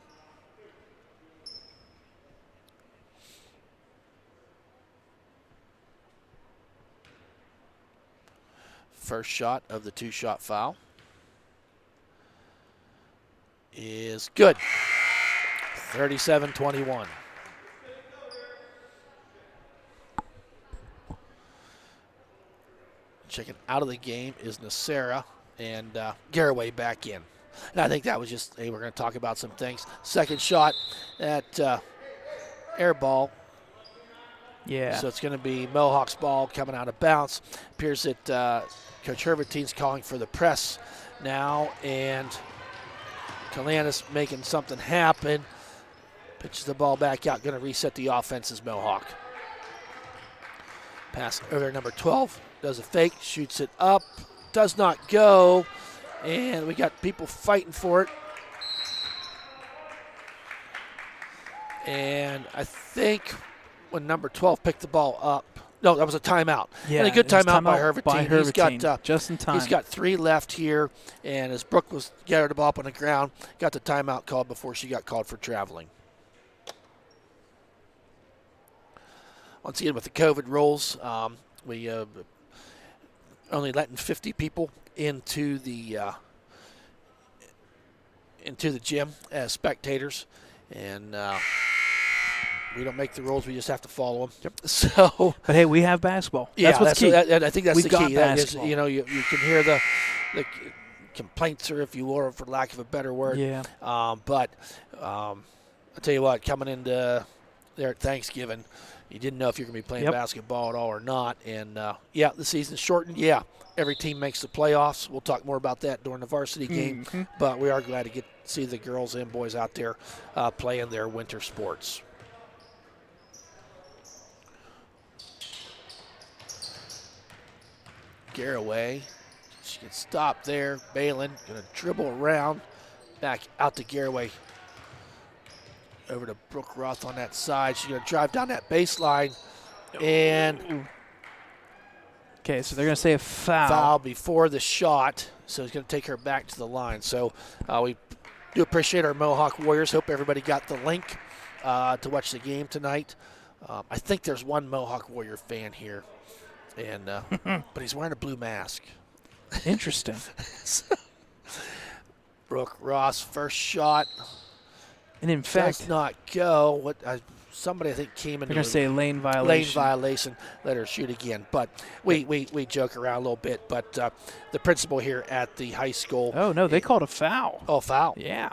First shot of the 2-shot foul is good. 37-21. Checking out of the game is Nasera, and Garraway back in. And I think that was just, hey, we're going to talk about some things. Second shot at air ball. Yeah. So it's going to be Mohawk's ball coming out of bounds. Appears that Coach Hervatine's calling for the press now, and Kalanis making something happen. Pitches the ball back out, going to reset the offense as Mohawk. Pass over number 12, does a fake, shoots it up, does not go, and we got people fighting for it. And I think when number 12 picked the ball up, no, that was a timeout. Yeah, and a good timeout by Hervatine. Hervatine. He's got just in time. He's got 3 left here, and as Brooke was getting the ball up on the ground, got the timeout called before she got called for traveling. Once again, with the COVID rules, we only letting 50 people into the gym as spectators, and we don't make the rules; we just have to follow them. Yep. So, but hey, we have basketball. Yeah, that's what's key. I think that's we the got key. Basketball. That is, you can hear the complaints, or if you will, for lack of a better word. Yeah. But I'll tell you what, coming into there at Thanksgiving, you didn't know if you're going to be playing basketball at all or not. And, the season's shortened. Yeah, every team makes the playoffs. We'll talk more about that during the varsity game. Mm-hmm. But we are glad to see the girls and boys out there playing their winter sports. Garraway, she can stop there. Balin going to dribble around, back out to Garraway. Over to Brooke Roth on that side. She's going to drive down that baseline, and okay, so they're going to say a foul. Foul before the shot, so it's going to take her back to the line. So we do appreciate our Mohawk Warriors. Hope everybody got the link to watch the game tonight. I think there's one Mohawk Warrior fan here, and but he's wearing a blue mask. Interesting. So, Brooke Ross, first shot. And in fact, does not go. Somebody I think came in. They're going to say lane violation. Lane violation. Let her shoot again. But we joke around a little bit. But the principal here at the high school. Oh no, they called a foul. Oh, foul. Yeah.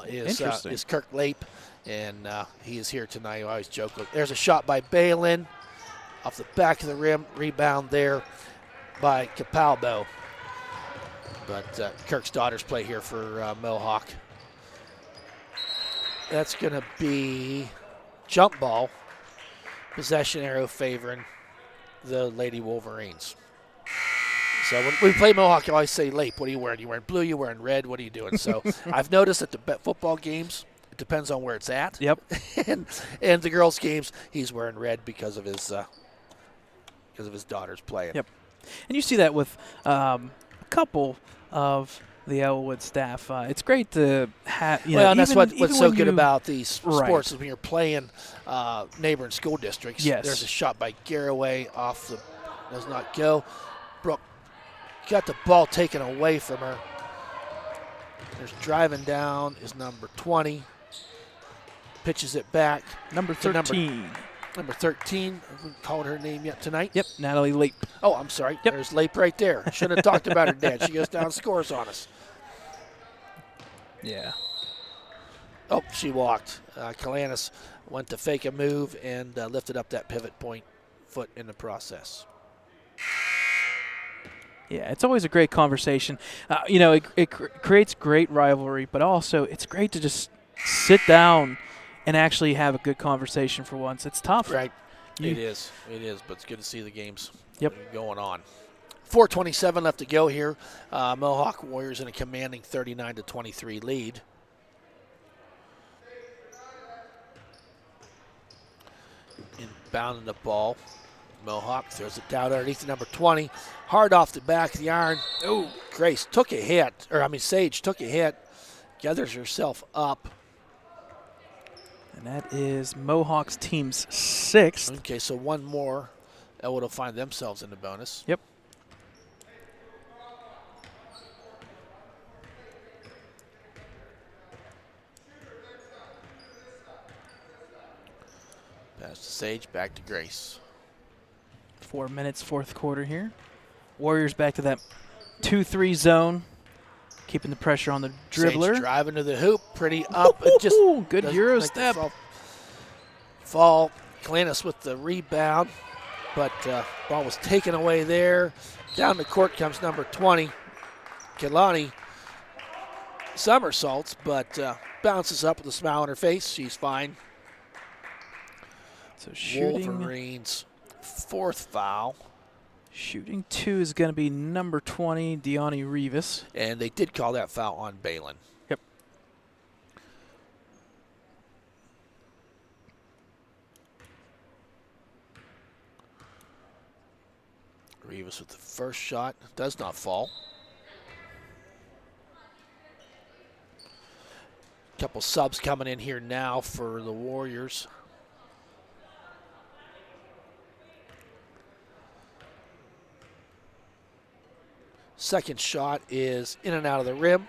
Is Kirk Lape, and he is here tonight. I always joke. There's a shot by Balin off the back of the rim. Rebound there by Capalbo. But Kirk's daughters play here for Mohawk. That's going to be jump ball. Possession arrow favoring the Lady Wolverines. So when we play Mohawk, I always say, Lape, what are you wearing? You wearing blue? You wearing red? What are you doing? So I've noticed at the football games, It depends on where it's at. Yep. and the girls' games, he's wearing red because of his daughters playing. Yep. And you see that with a couple of the Ellwood staff. It's great to have, Well, and that's what's so good you, about these sports right. is when you're playing neighboring school districts. Yes. There's a shot by Garraway off the, does not go. Brooke got the ball taken away from her. There's driving down is number 20. Pitches it back. Number 13. Number 13. I haven't called her name yet tonight. Yep, Natalie Leap. Oh, I'm sorry. Yep. There's Leap right there. Shouldn't have talked about her dad. She goes down and scores on us. Yeah. Oh, she walked. Kalanis went to fake a move and lifted up that pivot point foot in the process. Yeah, it's always a great conversation. It creates great rivalry, but also it's great to just sit down and actually have a good conversation for once. It's tough. Right. It is, but it's good to see the games going on. 4:27 left to go here. Mohawk Warriors in a commanding 39-23 lead. Inbounding the ball. Mohawk throws it down underneath number 20. Hard off the back of the iron. Oh, Grace took a hit. Sage took a hit. Gathers herself up. And that is Mohawk's team's 6th. Okay, so one more. Ellwood will find themselves in the bonus. Yep. Pass to Sage, back to Grace. 4 minutes, fourth quarter here. Warriors back to that 2-3 zone, keeping the pressure on the dribbler. Sage driving to the hoop, pretty up. It just good Euro step. Fall. Kalanis with the rebound, but ball was taken away there. Down the court comes number 20. Kehlani somersaults, but bounces up with a smile on her face. She's fine. So shooting. Wolverines, 4th foul. Shooting 2 is going to be number 20, Deani Rivas. And they did call that foul on Balin. Yep. Rivas with the first shot. Does not fall. Couple subs coming in here now for the Warriors. Second shot is in and out of the rim.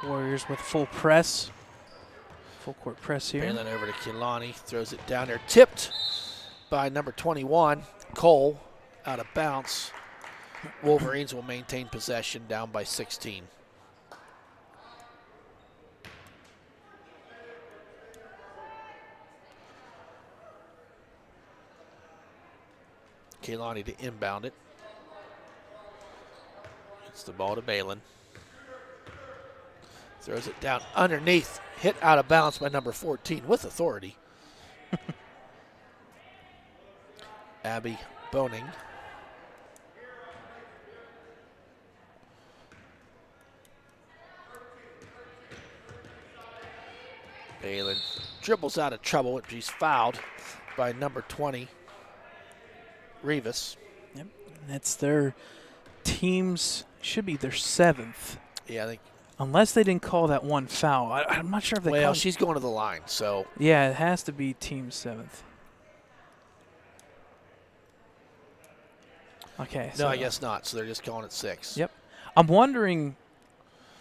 Warriors with full press. Full court press here. And then over to Kehlani. Throws it down there. Tipped by number 21, Cole, out of bounds. Wolverines will maintain possession down by 16. Kehlani to inbound it. It's the ball to Balin. Throws it down underneath. Hit out of bounds by number 14 with authority. Abby Boning. Balin dribbles out of trouble, but she's fouled by number 20. Rivas. Yep, that's their team's, should be their 7th. Yeah, I think. Unless they didn't call that one foul. I'm not sure if they Well, called. she's going to the line, so. Yeah, it has to be team 7th. Okay. No, So I guess not. So they're just calling it 6. Yep. I'm wondering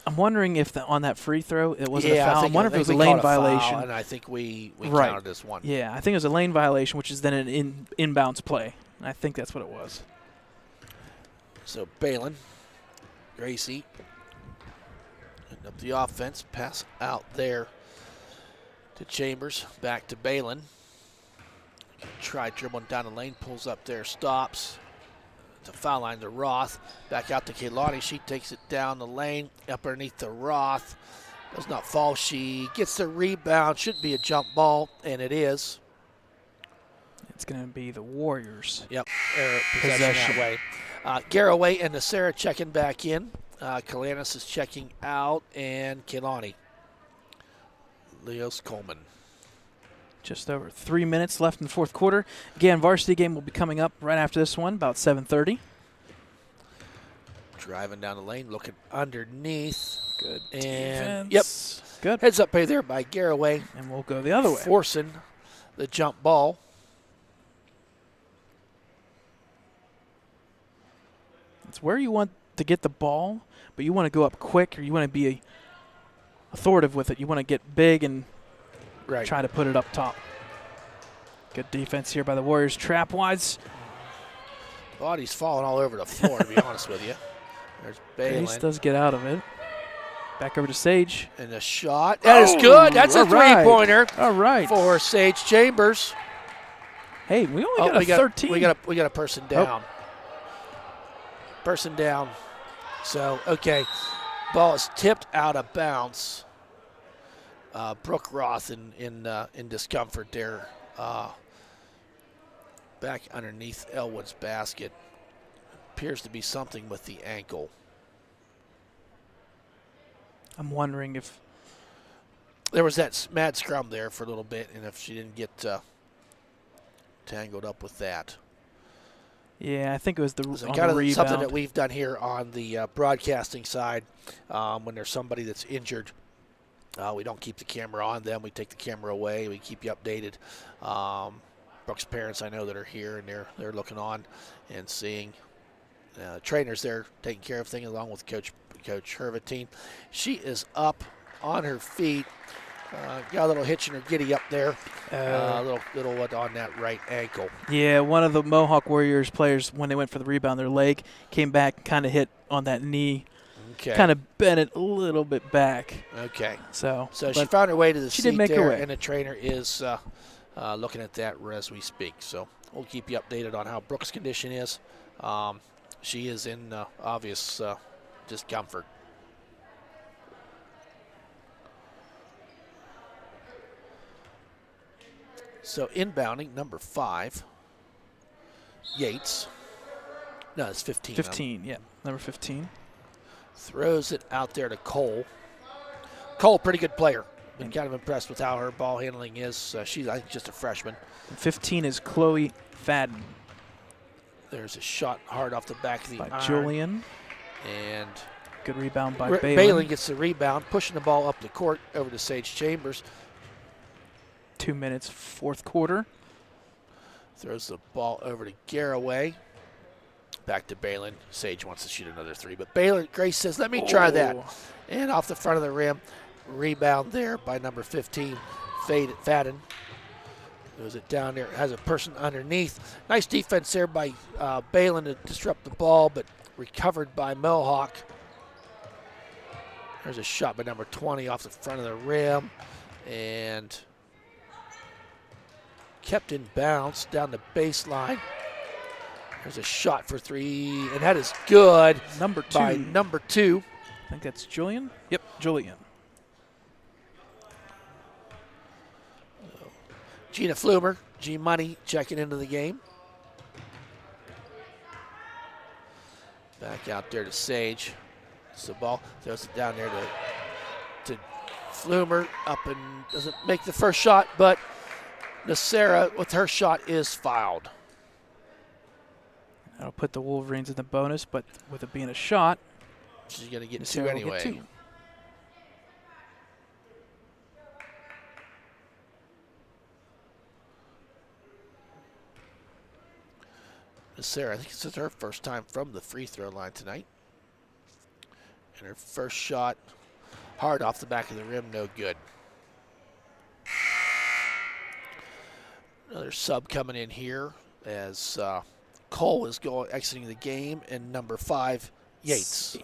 if on that free throw it wasn't a foul. I'm wondering if it was a lane violation. And I think we Right. counted this one. Yeah, I think it was a lane violation, which is then an inbounds play. I think that's what it was. So Balin, Gracie, putting up the offense, pass out there to Chambers, back to Balin. Try dribbling down the lane, pulls up there, stops. The foul line to Roth, back out to Kehlani. She takes it down the lane, up underneath the Roth. Does not fall. She gets the rebound. Should be a jump ball, and it is. It's going to be the Warriors. Yep, possession that way. Garraway and Nasera checking back in. Kalanis is checking out, and Kehlani. Leos Coleman. Just over 3 minutes left in the fourth quarter. Again, varsity game will be coming up right after this one, about 7:30. Driving down the lane, looking underneath. Good And defense. Yep. Good. Heads up play there by Garraway. And we'll go the other way. Forcing the jump ball. It's where you want to get the ball, but you want to go up quick, or you want to be authoritative with it. You want to get big and try to put it up top. Good defense here by the Warriors. Trap-wise. Body's falling all over the floor, to be honest with you. There's Balin. Grace does get out of it. Back over to Sage. And a shot. That is good. That's a three-pointer. All right. For Sage Chambers. Hey, we only got a 13. We got a person down. Person down. So, okay. Ball is tipped out of bounds. Brooke Roth in discomfort there. Back underneath Ellwood's basket. Appears to be something with the ankle. I'm wondering if there was that mad scrum there for a little bit, and if she didn't get tangled up with that. Yeah, I think it was the kind of rebound. Something that we've done here on the broadcasting side. When there's somebody that's injured, we don't keep the camera on them. We take the camera away. We keep you updated. Brooke's parents, I know, that are here, and they're looking on and seeing. Trainers there taking care of things along with Coach Hervatine. She is up on her feet. Got a little hitch in her giddy up there. A little what on that right ankle. Yeah, one of the Mohawk Warriors players, when they went for the rebound, their leg came back, kind of hit on that knee. Okay. Kind of bent it a little bit back. Okay. So she found her way to the seat make there, her way. and the trainer is looking at that as we speak. So we'll keep you updated on how Brooke's condition is. She is in obvious discomfort. So inbounding, number 5, Yates. No, it's 15. 15, yeah, number 15. Throws it out there to Cole. Cole, pretty good player. Been kind of impressed with how her ball handling is. She's, I think, just a freshman. And 15 is Chloe Fadden. There's a shot hard off the back of the by iron. Julian. And good rebound by Balin. Balin gets the rebound, pushing the ball up the court over to Sage Chambers. 2 minutes, fourth quarter. Throws the ball over to Garraway. Back to Balin. Sage wants to shoot another 3, but Grace says, let me try that. And off the front of the rim, rebound there by number 15, Fadden. Throws it down there, has a person underneath. Nice defense there by Balin to disrupt the ball, but recovered by Mohawk. There's a shot by number 20 off the front of the rim, and kept in bounds down the baseline. There's a shot for 3, and that is good. Number 2. By number 2. I think that's Julian. Yep, Julian. Gina Flumer, G-Money checking into the game. Back out there to Sage. It's the ball, throws it down there to Flumer, up and doesn't make the first shot, but Nacera with her shot is fouled. That'll put the Wolverines in the bonus, but with it being a shot, she's going to get Nacera 2 will anyway. get 2. Nacera, I think this is her first time from the free throw line tonight. And her first shot, hard off the back of the rim, no good. Another sub coming in here as Cole is exiting the game, and number 5, Yates.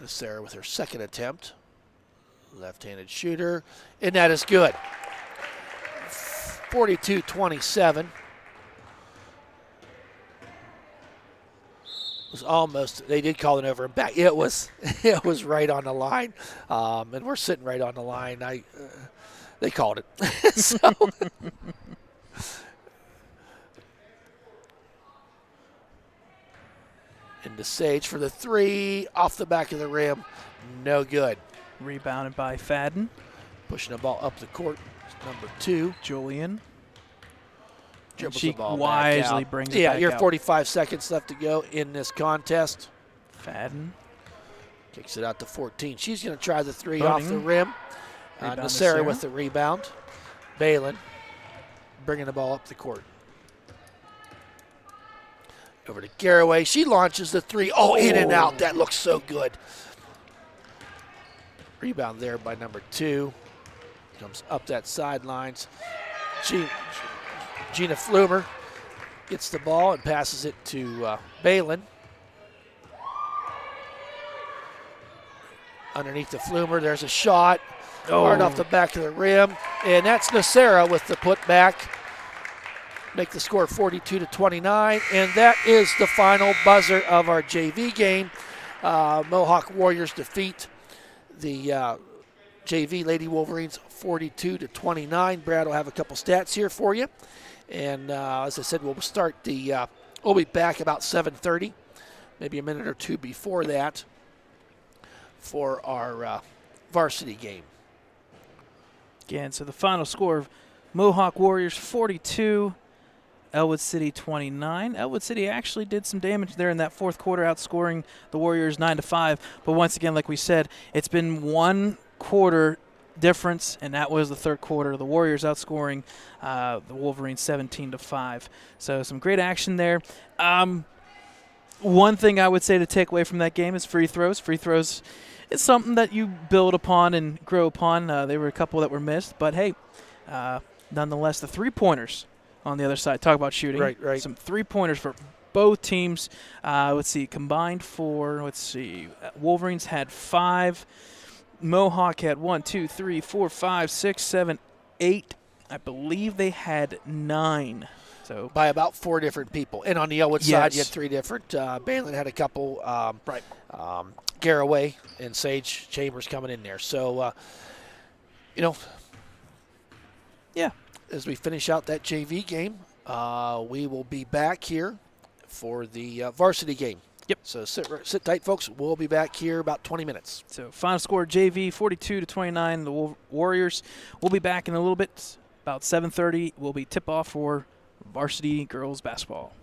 Nacera with her second attempt. Left-handed shooter, and that is good. 42-27. Was almost, they did call it over and back. It was right on the line, and we're sitting right on the line. They called it. So Into Sage for the three. Off the back of the rim. No good. Rebounded by Fadden. Pushing the ball up the court. Number 2. Julian. Dribbles She the ball wisely back out. brings it Yeah, back you're out. 45 seconds left to go in this contest. Fadden. Kicks it out to 14. She's going to try the three Boating. off the rim. Rebound to Nasera Sarah. with the rebound. Balin bringing the ball up the court. Over to Garraway. She launches the three. Oh, in and out. That looks so good. Rebound there by number 2. Comes up that sidelines. Gina Flumer gets the ball and passes it to Balin. Underneath the Flumer, there's a shot. Hard off the back of the rim. And that's Nasera with the putback. Make the score 42-29. And that is the final buzzer of our JV game. Mohawk Warriors defeat the JV Lady Wolverines 42-29. Brad will have a couple stats here for you. And as I said, we'll be back about 7:30, maybe a minute or two before that for our varsity game. Again, so the final score of Mohawk Warriors 42, Ellwood City 29. Ellwood City actually did some damage there in that fourth quarter, outscoring the Warriors 9-5. But once again, like we said, it's been one quarter difference, and that was the third quarter. The Warriors outscoring the Wolverines 17-5. So some great action there. One thing I would say to take away from that game is free throws. Free throws is something that you build upon and grow upon. There were a couple that were missed, but hey, nonetheless, the three-pointers on the other side. Talk about shooting. Right. Some three-pointers for both teams. Let's see, combined for, Wolverines had 5. Mohawk had 1, 2, 3, 4, 5, 6, 7, 8. I believe they had 9. So by about 4 different people. And on the Ellwood side, you had Yes. 3 different. Balin had a couple. Garraway and Sage Chambers coming in there. So, yeah, as we finish out that JV game, we will be back here for the varsity game. Yep. So sit tight, folks. We'll be back here about 20 minutes. So final score, JV 42-29. The Warriors will be back in a little bit. About 7:30 will be tip-off for varsity girls basketball.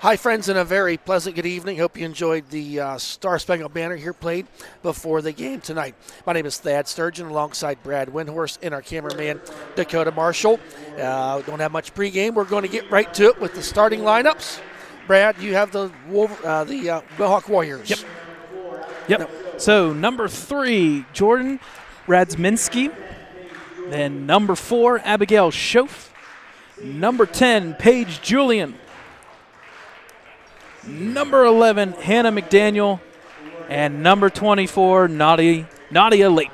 Hi, friends, and a very pleasant good evening. Hope you enjoyed the Star Spangled Banner here played before the game tonight. My name is Thad Sturgeon alongside Brad Windhorst and our cameraman Dakota Marshall. Don't have much pregame. We're going to get right to it with the starting lineups. Brad, you have the Mohawk Warriors. Yep. No. So number 3, Jordan Radziminski. Then number 4, Abigail Schoaf. Number 10, Paige Julian. Number 11, Hannah McDaniel. And number 24, Nadia Lape.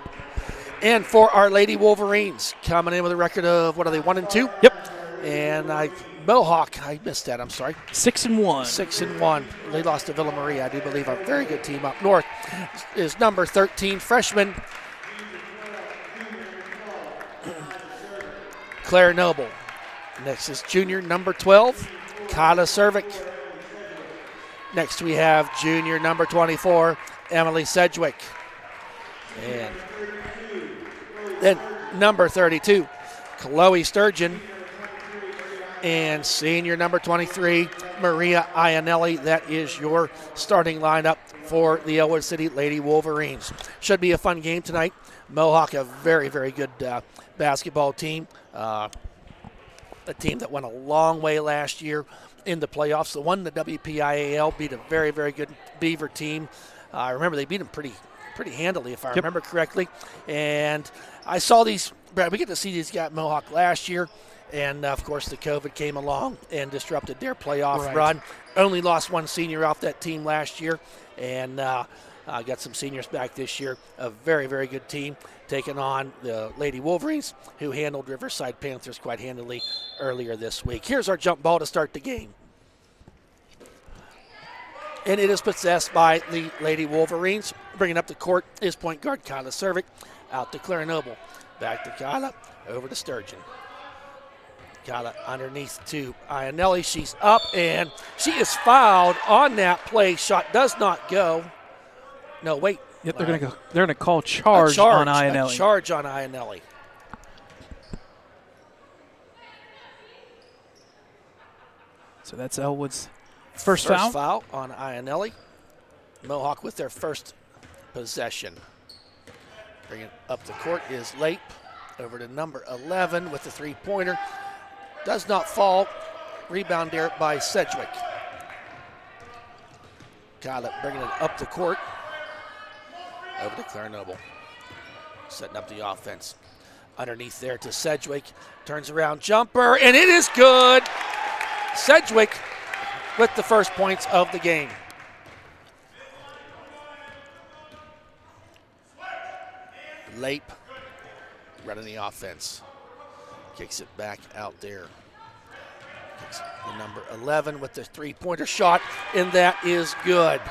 And for our Lady Wolverines, coming in with a record of, 1-2? Yep. And Mohawk, I missed that, I'm sorry. 6-1. 6-1. They lost to Villa Maria, I do believe. A very good team up north is number 13, freshman Claire Noble. Next is junior number 12, Kata Cervic. Next we have junior number 24, Emily Sedgwick. And then number 32, Chloe Sturgeon. And senior number 23, Maria Iannelli. That is your starting lineup for the Ellwood City Lady Wolverines. Should be a fun game tonight. Mohawk, a very, very good basketball team. A team that went a long way last year in the playoffs. They won the WPIAL, beat a very, very good Beaver team. I remember they beat them pretty handily, if I remember correctly. And I saw these, Brad, we get to see these guys at Mohawk last year. And, of course, the COVID came along and disrupted their playoff run. Only lost one senior off that team last year. And got some seniors back this year. A very, very good team taking on the Lady Wolverines, who handled Riverside Panthers quite handily earlier this week. Here's our jump ball to start the game. And it is possessed by the Lady Wolverines. Bringing up the court is point guard Kata Cervic. Out to Claire Noble. Back to Kata. Over to Sturgeon. Kata underneath to Iannelli. She's up, and she is fouled on that play. Shot does not go. No, wait. Yep, they're gonna call charge on Iannelli. A charge on Iannelli. So that's Ellwood's first foul. First foul on Iannelli. Mohawk with their first possession. Bringing it up the court is Lape. Over to number 11 with the three-pointer. Does not fall. Rebound there by Sedgwick. Got it, bringing it up the court. Over to Claire Noble. Setting up the offense. Underneath there to Sedgwick. Turns around, jumper, and it is good. Sedgwick with the first points of the game. Lape running the offense. Kicks it back out there. Kicks the number 11 with the three-pointer shot, and that is good.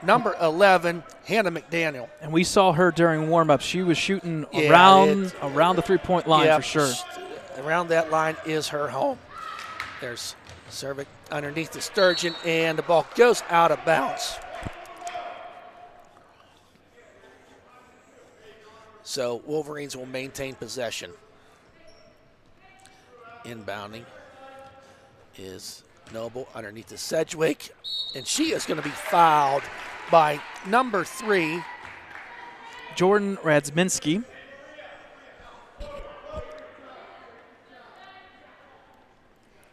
Number 11, Hannah McDaniel. And we saw her during warm-up. She was shooting around the three-point line for sure. Around that line is her home. There's Cervic underneath the Sturgeon, and the ball goes out of bounds. So Wolverines will maintain possession. Inbounding is Noble underneath the Sedgwick, and she is going to be fouled by number 3, Jordan Radziminski.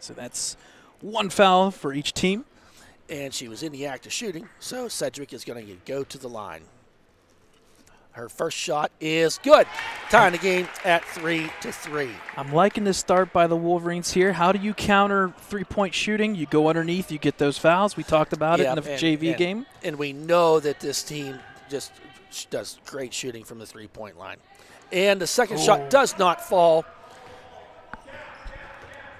So that's one foul for each team. And she was in the act of shooting, so Sedgwick is going to go to the line. Her first shot is good. Tying the game at 3-3. I'm liking this start by the Wolverines here. How do you counter three-point shooting? You go underneath, you get those fouls. We talked about it in the JV game. And we know that this team just does great shooting from the three-point line. And the second shot does not fall.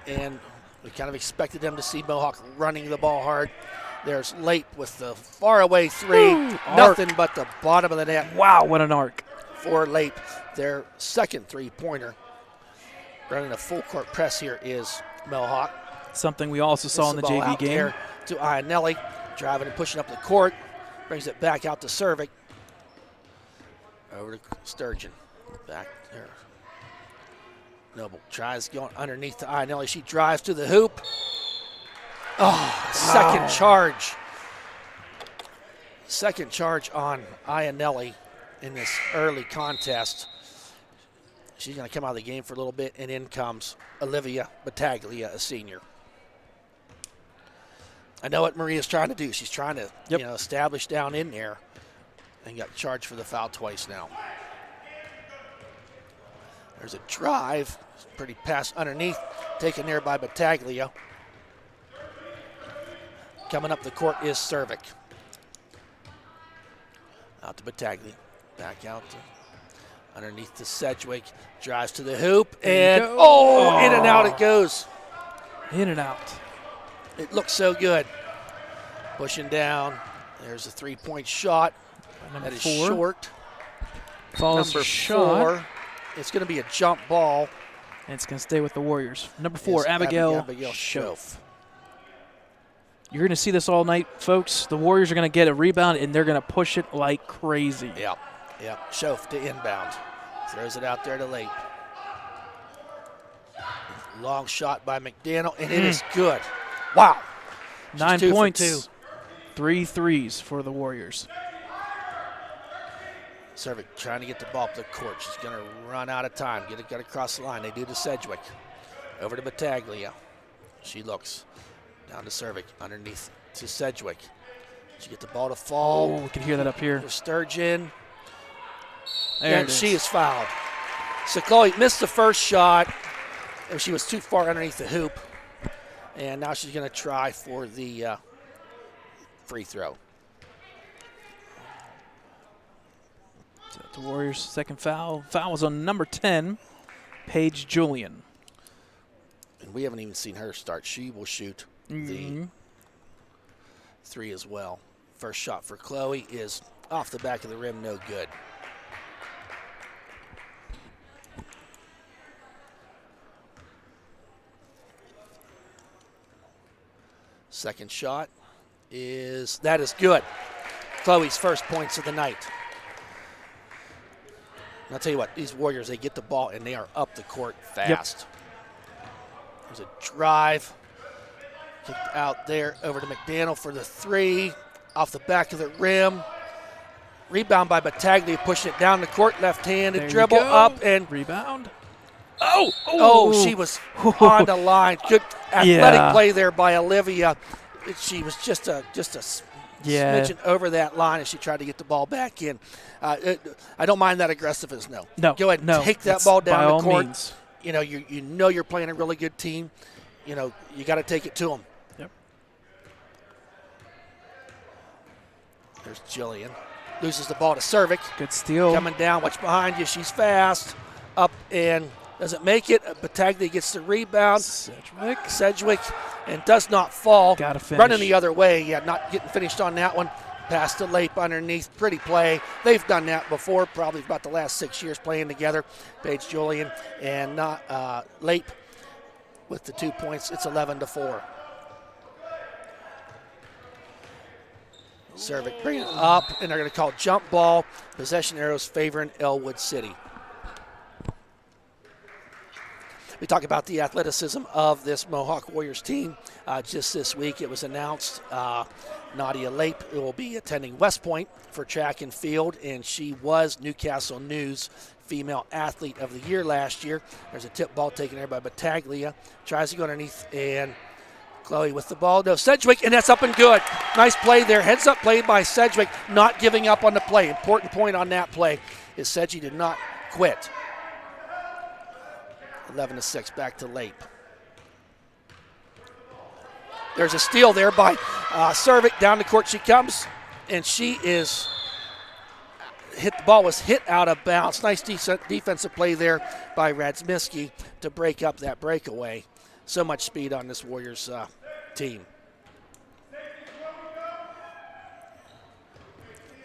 And we kind of expected them to see Mohawk running the ball hard. There's Lape with the faraway three. Nothing but the bottom of the net. Wow, what an arc. For Lape, their second three-pointer. Running a full-court press here is Mohawk. Something we also saw in the JV game. There to Iannelli, driving and pushing up the court. Brings it back out to Cervic. Over to Sturgeon. Back there. Noble tries going underneath to Iannelli. She drives to the hoop. Oh, second charge. Second charge on Iannelli in this early contest. She's going to come out of the game for a little bit, and in comes Olivia Battaglia, a senior. I know what Maria's trying to do. She's trying to establish down in there, and got charged for the foul twice now. There's a drive. Pretty pass underneath, taken there by Battaglia. Coming up the court is Cervic. Out to Battaglia. Back out to underneath to Sedgwick. Drives to the hoop. And, in and out it goes. In and out. It looks so good. Pushing down. There's a three-point shot. Number that is 4. short. Follows Number shot. 4. It's going to be a jump ball. And it's going to stay with the Warriors. Number 4, Abigail Schoaf. You're going to see this all night, folks. The Warriors are going to get a rebound, and they're going to push it like crazy. Yep. Schoaf to inbound. Throws it out there to Lape. Long shot by McDaniel, and it is good. Wow. 9 2 points, 3 threes for the Warriors. Cervic trying to get the ball up the court. She's going to run out of time. Get across the line. They do to Sedgwick. Over to Battaglia. She looks. Down to Cervic. Underneath to Sedgwick. She get the ball to fall. Oh, we can hear that up here. For Sturgeon. There And she is fouled. So Chloe missed the first shot. She was too far underneath the hoop. And now she's going to try for the free throw. The Warriors' second foul. Foul was on number 10, Paige Julian. And we haven't even seen her start. She will shoot the 3 as well. First shot for Chloe is off the back of the rim, no good. Second shot is good. Chloe's first points of the night. And I'll tell you what, these Warriors, they get the ball and they are up the court fast. There's a drive. Kicked out there over to McDaniel for the 3. Off the back of the rim. Rebound by Battaglia, pushing it down the court, left-handed There dribble up and rebound. She was on the line. Good athletic play there by Olivia. She was just a smidgen over that line as she tried to get the ball back in. I don't mind that aggressiveness. No. Go ahead and take that ball down the court. Means. You know, you know you're playing a really good team. You know, you got to take it to them. Yep. There's Jillian. Loses the ball to Cervic. Good steal. Coming down. Watch behind you. She's fast. Up and doesn't make it. Battaglia gets the rebound. Sedgwick and does not fall. Gotta finish. Running the other way. Yeah, not getting finished on that one. Pass to Lape underneath. Pretty play. They've done that before, probably about the last 6 years playing together. Paige Julian and Lape with the 2 points. It's 11-4. Cervic bringing it up, and they're going to call jump ball. Possession arrows favoring Ellwood City. We talk about the athleticism of this Mohawk Warriors team. Just this week it was announced Nadia Lape will be attending West Point for track and field, and she was Newcastle News Female Athlete of the Year last year. There's a tip ball taken there by Battaglia. Tries to go underneath, and Chloe with the ball. No, Sedgwick, and that's up and good. Nice play there. Heads up play by Sedgwick, not giving up on the play. Important point on that play is Sedgwick did not quit. 11-6, back to Lape. There's a steal there by Cervic. Down the court she comes, and she is hit. The ball was hit out of bounds. Nice defensive play there by Radzmiski to break up that breakaway. So much speed on this Warriors team.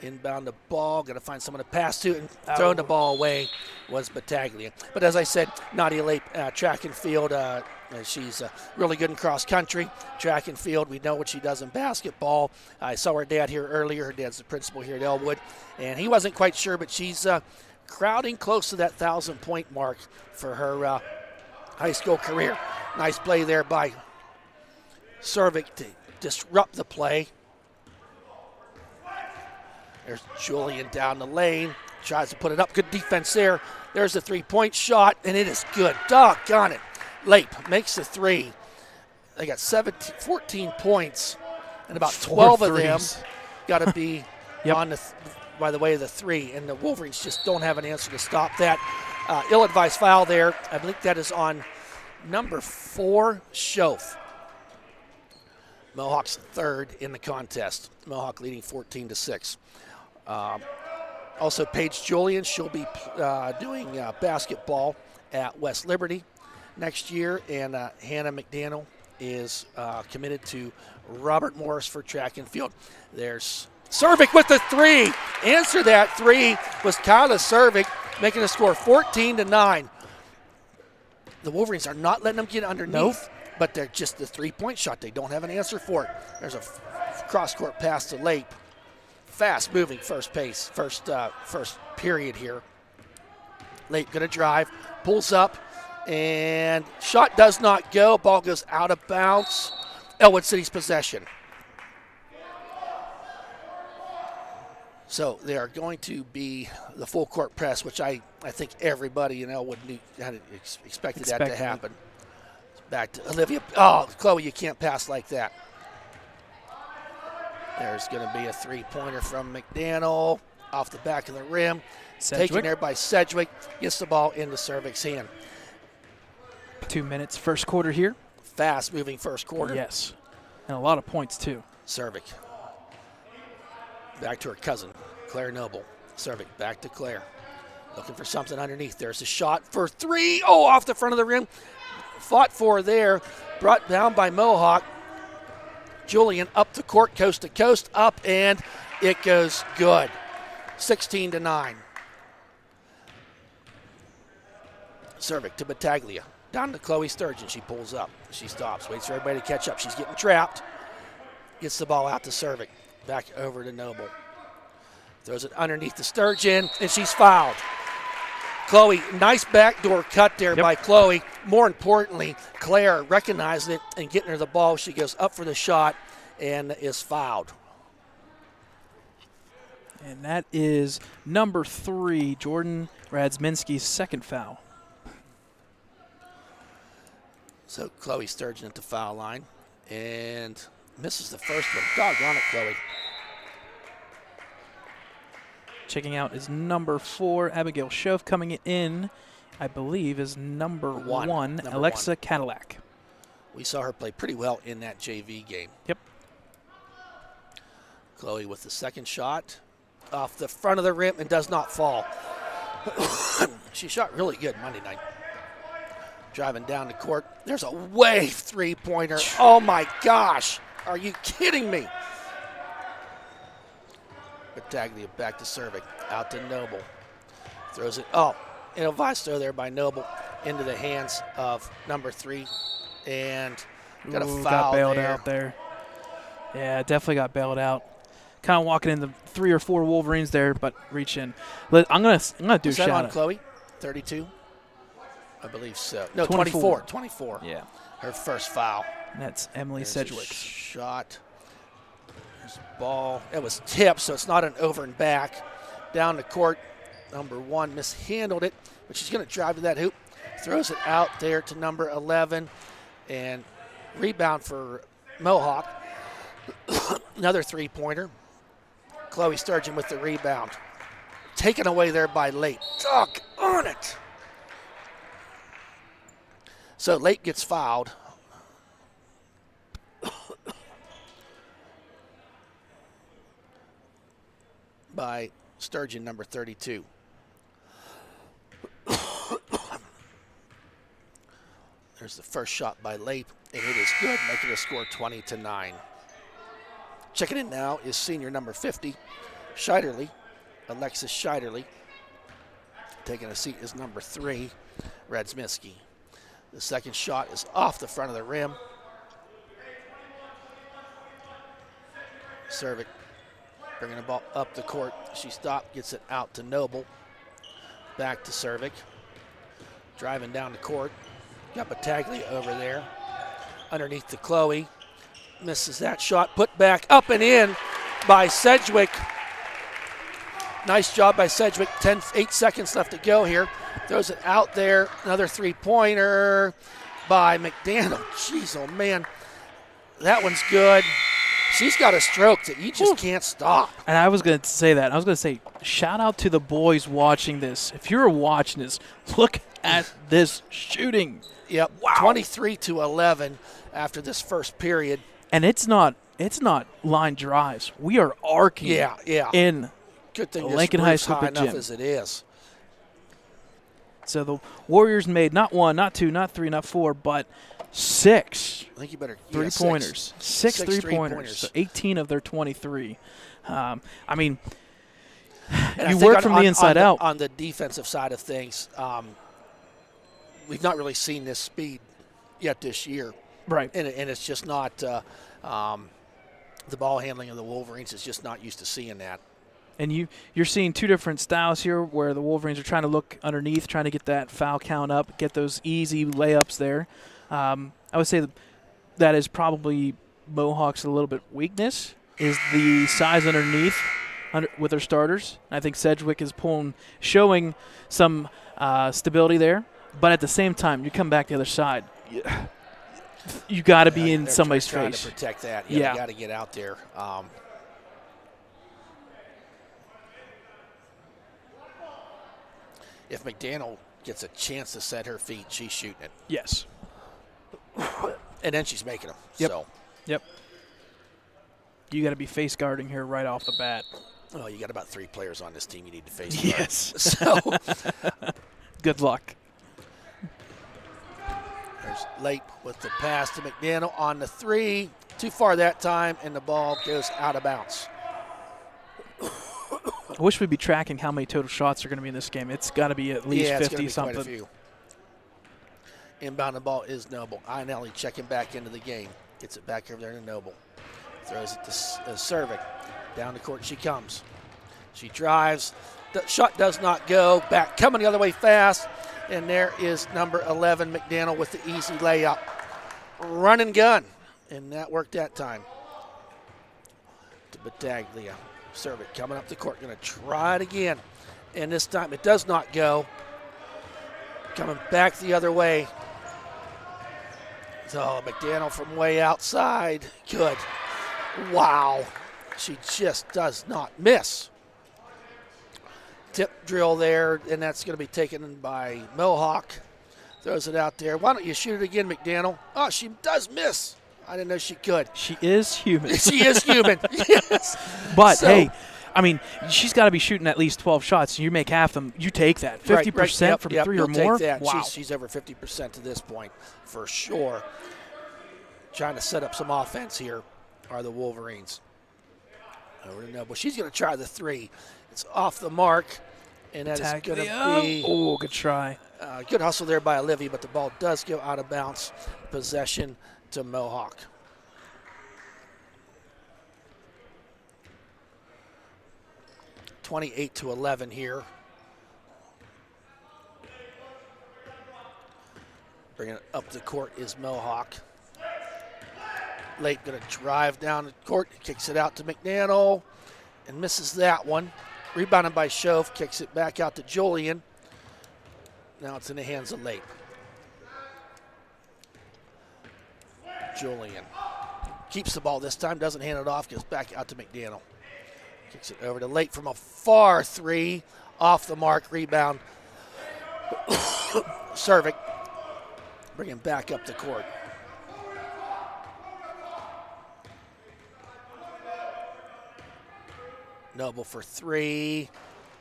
Inbound the ball, got to find someone to pass to, and throwing the ball away was Battaglia. But as I said, Nadia Lape, track and field, she's really good in cross country. Track and field, we know what she does in basketball. I saw her dad here earlier. Her dad's the principal here at Ellwood, and he wasn't quite sure, but she's crowding close to that 1,000-point mark for her high school career. Nice play there by Servik to disrupt the play. There's Julian down the lane. Tries to put it up. Good defense there. There's the three-point shot, and it is good. Doggone it. Lape makes the three. They got 14 points, and about 12 of them got to be on by the way of the three, and the Wolverines just don't have an answer to stop that. Ill-advised foul there. I believe that is on number 4, Schoaf. Mohawk's third in the contest. Mohawk leading 14-6. Also, Paige Julian, she'll be doing basketball at West Liberty next year, and Hannah McDaniel is committed to Robert Morris for track and field. There's Servik with the three. Answer that three was Kyla Servik, making the score 14-9. The Wolverines are not letting them get underneath, but they're just the three-point shot. They don't have an answer for it. There's a cross-court pass to Lape. Fast-moving first period here. Lape going to drive, pulls up, and shot does not go. Ball goes out of bounds. Ellwood City's possession. So they are going to be the full court press, which I think everybody in Ellwood expected that to happen. Back to Olivia. Oh, Chloe, you can't pass like that. There's going to be a three-pointer from McDaniel off the back of the rim. Sedgwick. Taken there by Sedgwick. Gets the ball into Servik's hand. 2 minutes first quarter here. Fast-moving first quarter. Yes. And a lot of points, too. Servik. Back to her cousin, Claire Noble. Servik back to Claire. Looking for something underneath. There's a shot for three. Oh, off the front of the rim. Fought for there. Brought down by Mohawk. Julian up the court, coast to coast, up, and it goes good. 16-9. Servik to Battaglia. Down to Chloe Sturgeon. She pulls up. She stops. Waits for everybody to catch up. She's getting trapped. Gets the ball out to Servik. Back over to Noble. Throws it underneath the Sturgeon, and she's fouled. Chloe, nice backdoor cut there by Chloe. More importantly, Claire recognizing it and getting her the ball. She goes up for the shot and is fouled. And that is number 3, Jordan Radzminski's second foul. So Chloe Sturgeon at the foul line and misses the first one. Doggone it, Chloe. Checking out is number 4, Abigail Schoaf. Coming in, I believe, is number 1, Alexa Cadillac. We saw her play pretty well in that JV game. Yep. Chloe with the second shot off the front of the rim and does not fall. She shot really good Monday night. Driving down the court. There's a wave three-pointer. Oh, my gosh. Are you kidding me? Battaglia back to Servik. Out to Noble. Throws it. Oh, and a vice throw there by Noble into the hands of number 3. And got a foul got bailed there. out there. Yeah, definitely got bailed out. Kind of walking into 3 or 4 Wolverines there, but reach in. I'm gonna do a Is that shout on out. Chloe? 32? I believe so. No, 24. 24. Yeah. Her first foul. And that's Emily There's a Sedgwick. Shot. There's a ball. It was tipped, so it's not an over and back. Down the court. Number 1 mishandled it, but she's going to drive to that hoop. Throws it out there to number 11. And rebound for Mohawk. Another three-pointer. Chloe Sturgeon with the rebound. Taken away there by Late. Duck on it. So Late gets fouled. By Sturgeon, number 32. There's the first shot by Lape, and it is good, making the score 20-9. Checking in now is senior number 50, Scheiderle, Alexis Scheiderle. Taking a seat is number 3, Radzminski. The second shot is off the front of the rim. Servik bringing the ball up the court. She stopped, gets it out to Noble. Back to Servik. Driving down the court. Got Battaglia over there. Underneath to Chloe. Misses that shot. Put back up and in by Sedgwick. Nice job by Sedgwick. 8 seconds left to go here. Throws it out there. Another three-pointer by McDaniel. Jeez, oh man. That one's good. She's got a stroke that you just can't stop. And I was going to say that. I was going to say, shout out to the boys watching this. If you're watching this, look at this shooting. Yep. Wow. 23-11 after this first period. And it's not line drives. We are arcing in good thing Lincoln High School high enough gym. As it is. So the Warriors made not 1, not 2, not 3, not 4, but 6 I think you better three-pointers. Six three-pointers. So 18 of their 23. I mean, you work from the inside out. On the defensive side of things, we've not really seen this speed yet this year. Right. And it's just not the ball handling of the Wolverines is just not used to seeing that. And you're seeing two different styles here where the Wolverines are trying to look underneath, trying to get that foul count up, get those easy layups there. I would say that is probably Mohawk's a little bit weakness, is the size underneath with their starters. I think Sedgwick is showing some stability there. But at the same time, you come back the other side, you got to be in somebody's trying face. To protect that. Yeah. You got to get out there. If McDaniel gets a chance to set her feet, she's shooting it. Yes. And then she's making them. Yep. So. Yep. You got to be face guarding here right off the bat. Oh, you got about 3 players on this team you need to face. Yes. So. Good luck. There's Late with the pass to McDaniel on the 3. Too far that time, and the ball goes out of bounds. I wish we'd be tracking how many total shots are going to be in this game. It's got to be at least 50 something. Quite a few. Inbound the ball is Noble. Ionelli checking back into the game. Gets it back over there to Noble. Throws it to Cervic. Down the court she comes. She drives. The shot does not go. Back coming the other way fast. And there is number 11, McDaniel, with the easy layup. Run and gun. And that worked that time. To Battaglia. Cervic coming up the court. Going to try it again. And this time it does not go. Coming back the other way. So McDaniel from way outside. Good. Wow. She just does not miss. Tip drill there, and that's going to be taken by Mohawk. Throws it out there. Why don't you shoot it again, McDaniel? Oh, she does miss. I didn't know she could. She is human. She is human. Yes. But, hey, I mean, she's got to be shooting at least 12 shots. You make half them. You take that. 50% Yep, from yep, 3 you'll or more? Take that. Wow. She's over 50% to this point for sure. Trying to set up some offense here are the Wolverines. Over to Noble. She's going to try the 3. It's off the mark, and that is going to be oh, good try. Good hustle there by Olivia, but the ball does go out of bounds. Possession to Mohawk. (28-11) here. Bringing it up the court is Mohawk. Late going to drive down the court, kicks it out to McDaniel, and misses that one. Rebounded by Shove, kicks it back out to Julian. Now it's in the hands of Late. Julian keeps the ball this time, doesn't hand it off, goes back out to McDaniel. Kicks it over to Late from a far 3, off the mark, rebound. Cervic, bring him back up the court. Noble for 3.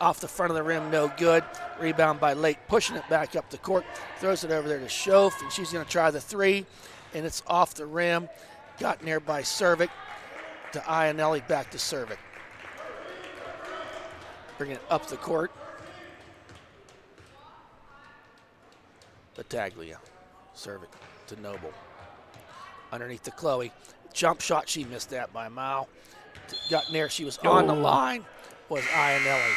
Off the front of the rim, no good. Rebound by Lake, pushing it back up the court. Throws it over there to Schoaf, and she's going to try the 3. And it's off the rim. Gotten there by Cervic. To Ionelli, back to Cervic. Bringing it up the court. Battaglia. Cervic to Noble. Underneath to Chloe. Jump shot, she missed that by a mile. Gotten there, she was on the line, was Ionelli.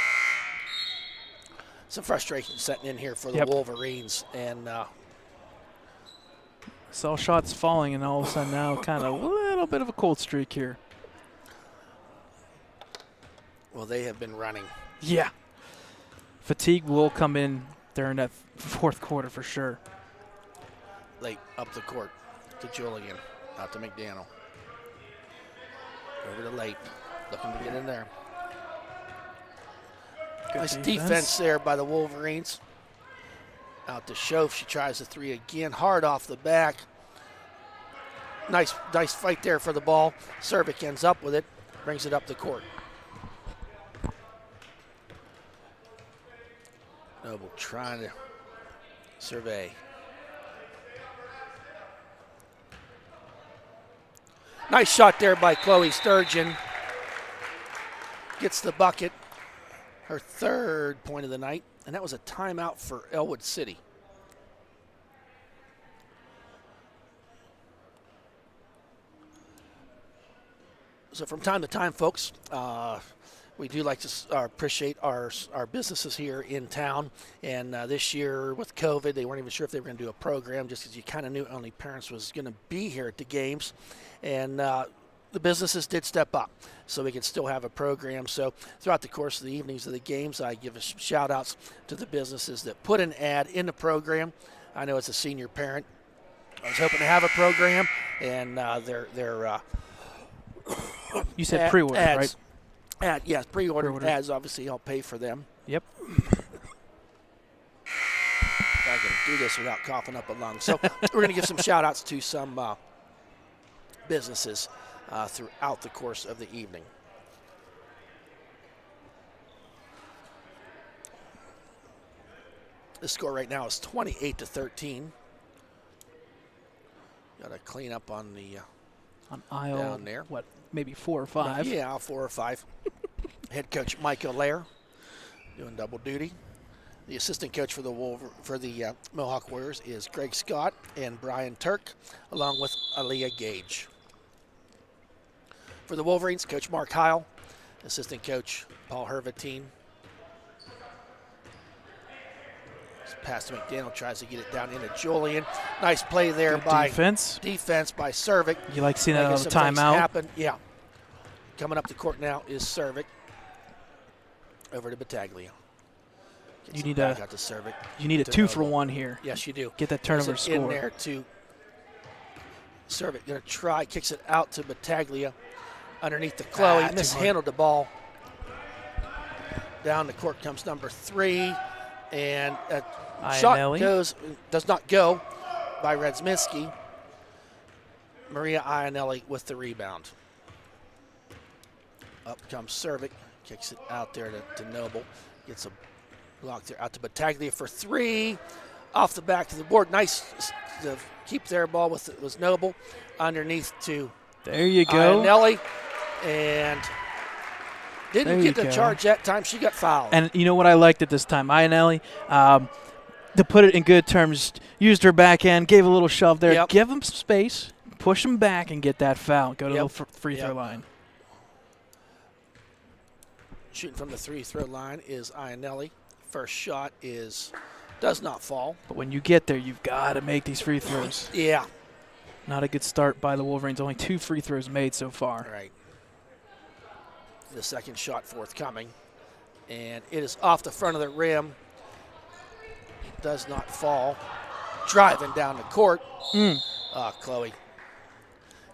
Some frustration setting in here for the Wolverines. And saw shots falling, and all of a sudden now kind of a little little bit of a cold streak here. Well, they have been running. Yeah. Fatigue will come in during that fourth quarter for sure. Late up the court to Julian, out to McDaniel. Over to Late, looking to get in there. Good Nice defense there by the Wolverines. Out to Schoaf, she tries the three again, hard off the back. Nice fight there for the ball. Cervic ends up with it, brings it up the court. Noble trying to survey. Nice shot there by Chloe Sturgeon. Gets the bucket, her third point of the night, and that was a timeout for Ellwood City. So from time to time, folks, we do like to appreciate our businesses here in town. And this year with COVID, they weren't even sure if they were going to do a program just because you kind of knew only parents was going to be here at the games. And the businesses did step up so we could still have a program. So throughout the course of the evenings of the games, I give shout outs to the businesses that put an ad in the program. I know as a senior parent, I was hoping to have a program, and they're you said pre-order, ads, right? Yes, pre-order ads obviously help pay for them. Yep. I can do this without coughing up a lung. So we're going to give some shout outs to some businesses throughout the course of the evening. The score right now is 28-13. Got to clean up on the on aisle down there. What, maybe 4 or 5? Yeah, 4 or 5. Head coach Mike Allaire doing double duty. The assistant coach for the Mohawk Warriors is Greg Scott and Brian Turk, along with Aaliyah Gage. For the Wolverines, Coach Mark Heil, assistant coach Paul Hervatine. Pass to McDaniel, tries to get it down into Julian. Nice play there by defense by Cervic. You like seeing that on the timeout? Happen. Yeah. Coming up the court now is Cervic. Over to Battaglia. You need a 2-for-1 here. Yes, you do. Get that turnover score. In there to Cervic. Going to try, kicks it out to Battaglia. Underneath the Chloe, mishandled the ball. Down the court comes number 3. And a shot does not go by Redzminski. Maria Ionelli with the rebound. Up comes Cervic, kicks it out there to Noble. Gets a block there out to Battaglia for 3. Off the back of the board. Nice to keep their ball was Noble. Underneath to there you go. Ionelli. And didn't get the charge that time. She got fouled. And you know what I liked at this time? Ionelli, to put it in good terms, used her backhand, gave a little shove there. Yep. Give them some space, push them back, and get that foul. Go to the free throw line. Shooting from the free throw line is Ionelli. First shot does not fall. But when you get there, you've got to make these free throws. Yeah. Not a good start by the Wolverines. Only 2 free throws made so far. Right. The second shot forthcoming. And it is off the front of the rim. Does not fall. Driving down the court. Chloe.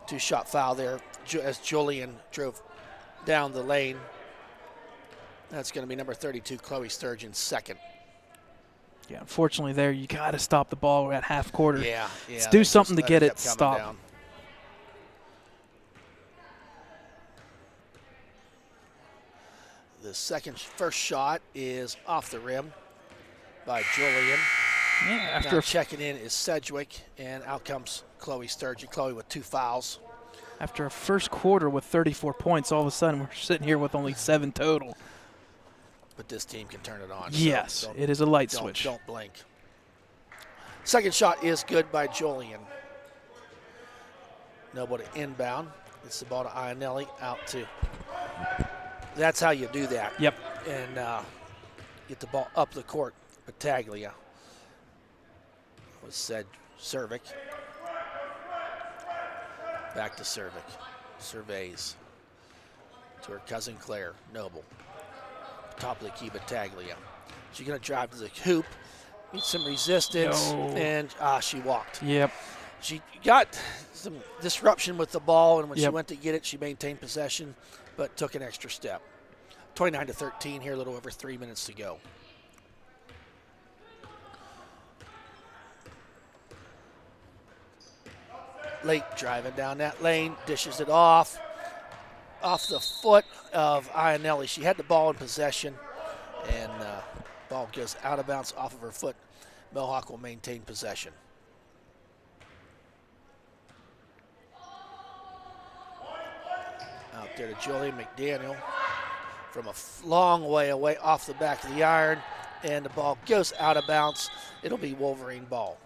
2-shot foul there as Julian drove down the lane. That's going to be number 32, Chloe Sturgeon, second. Yeah, unfortunately there, you got to stop the ball at half quarter. Yeah. Let's do something to get it stopped. Down. The first shot is off the rim by Julian. Yeah, after checking in is Sedgwick, and out comes Chloe Sturgeon. Chloe with 2 fouls. After a first quarter with 34 points, all of a sudden we're sitting here with only 7 total. But this team can turn it on. Yes, so it is a light switch. Don't blink. Second shot is good by Julian. Noble to inbound. It's the ball to Ionelli, out to. That's how you do that. Yep. And get the ball up the court. Battaglia was said Cervic. Back to Cervic. Surveys to her cousin Claire. Noble. Top of the key, Battaglia. She's going to drive to the hoop. Meet some resistance. No. And she walked. Yep. She got some disruption with the ball, and when she Yep. went to get it, she maintained possession, but took an extra step. 29-13 here, a little over 3 minutes to go. Late driving down that lane, dishes it off the foot of Ionelli. She had the ball in possession, and ball goes out of bounds off of her foot. Mohawk will maintain possession. Out there to Julie McDaniel from a long way away off the back of the iron, and the ball goes out of bounds. It'll be Wolverine ball.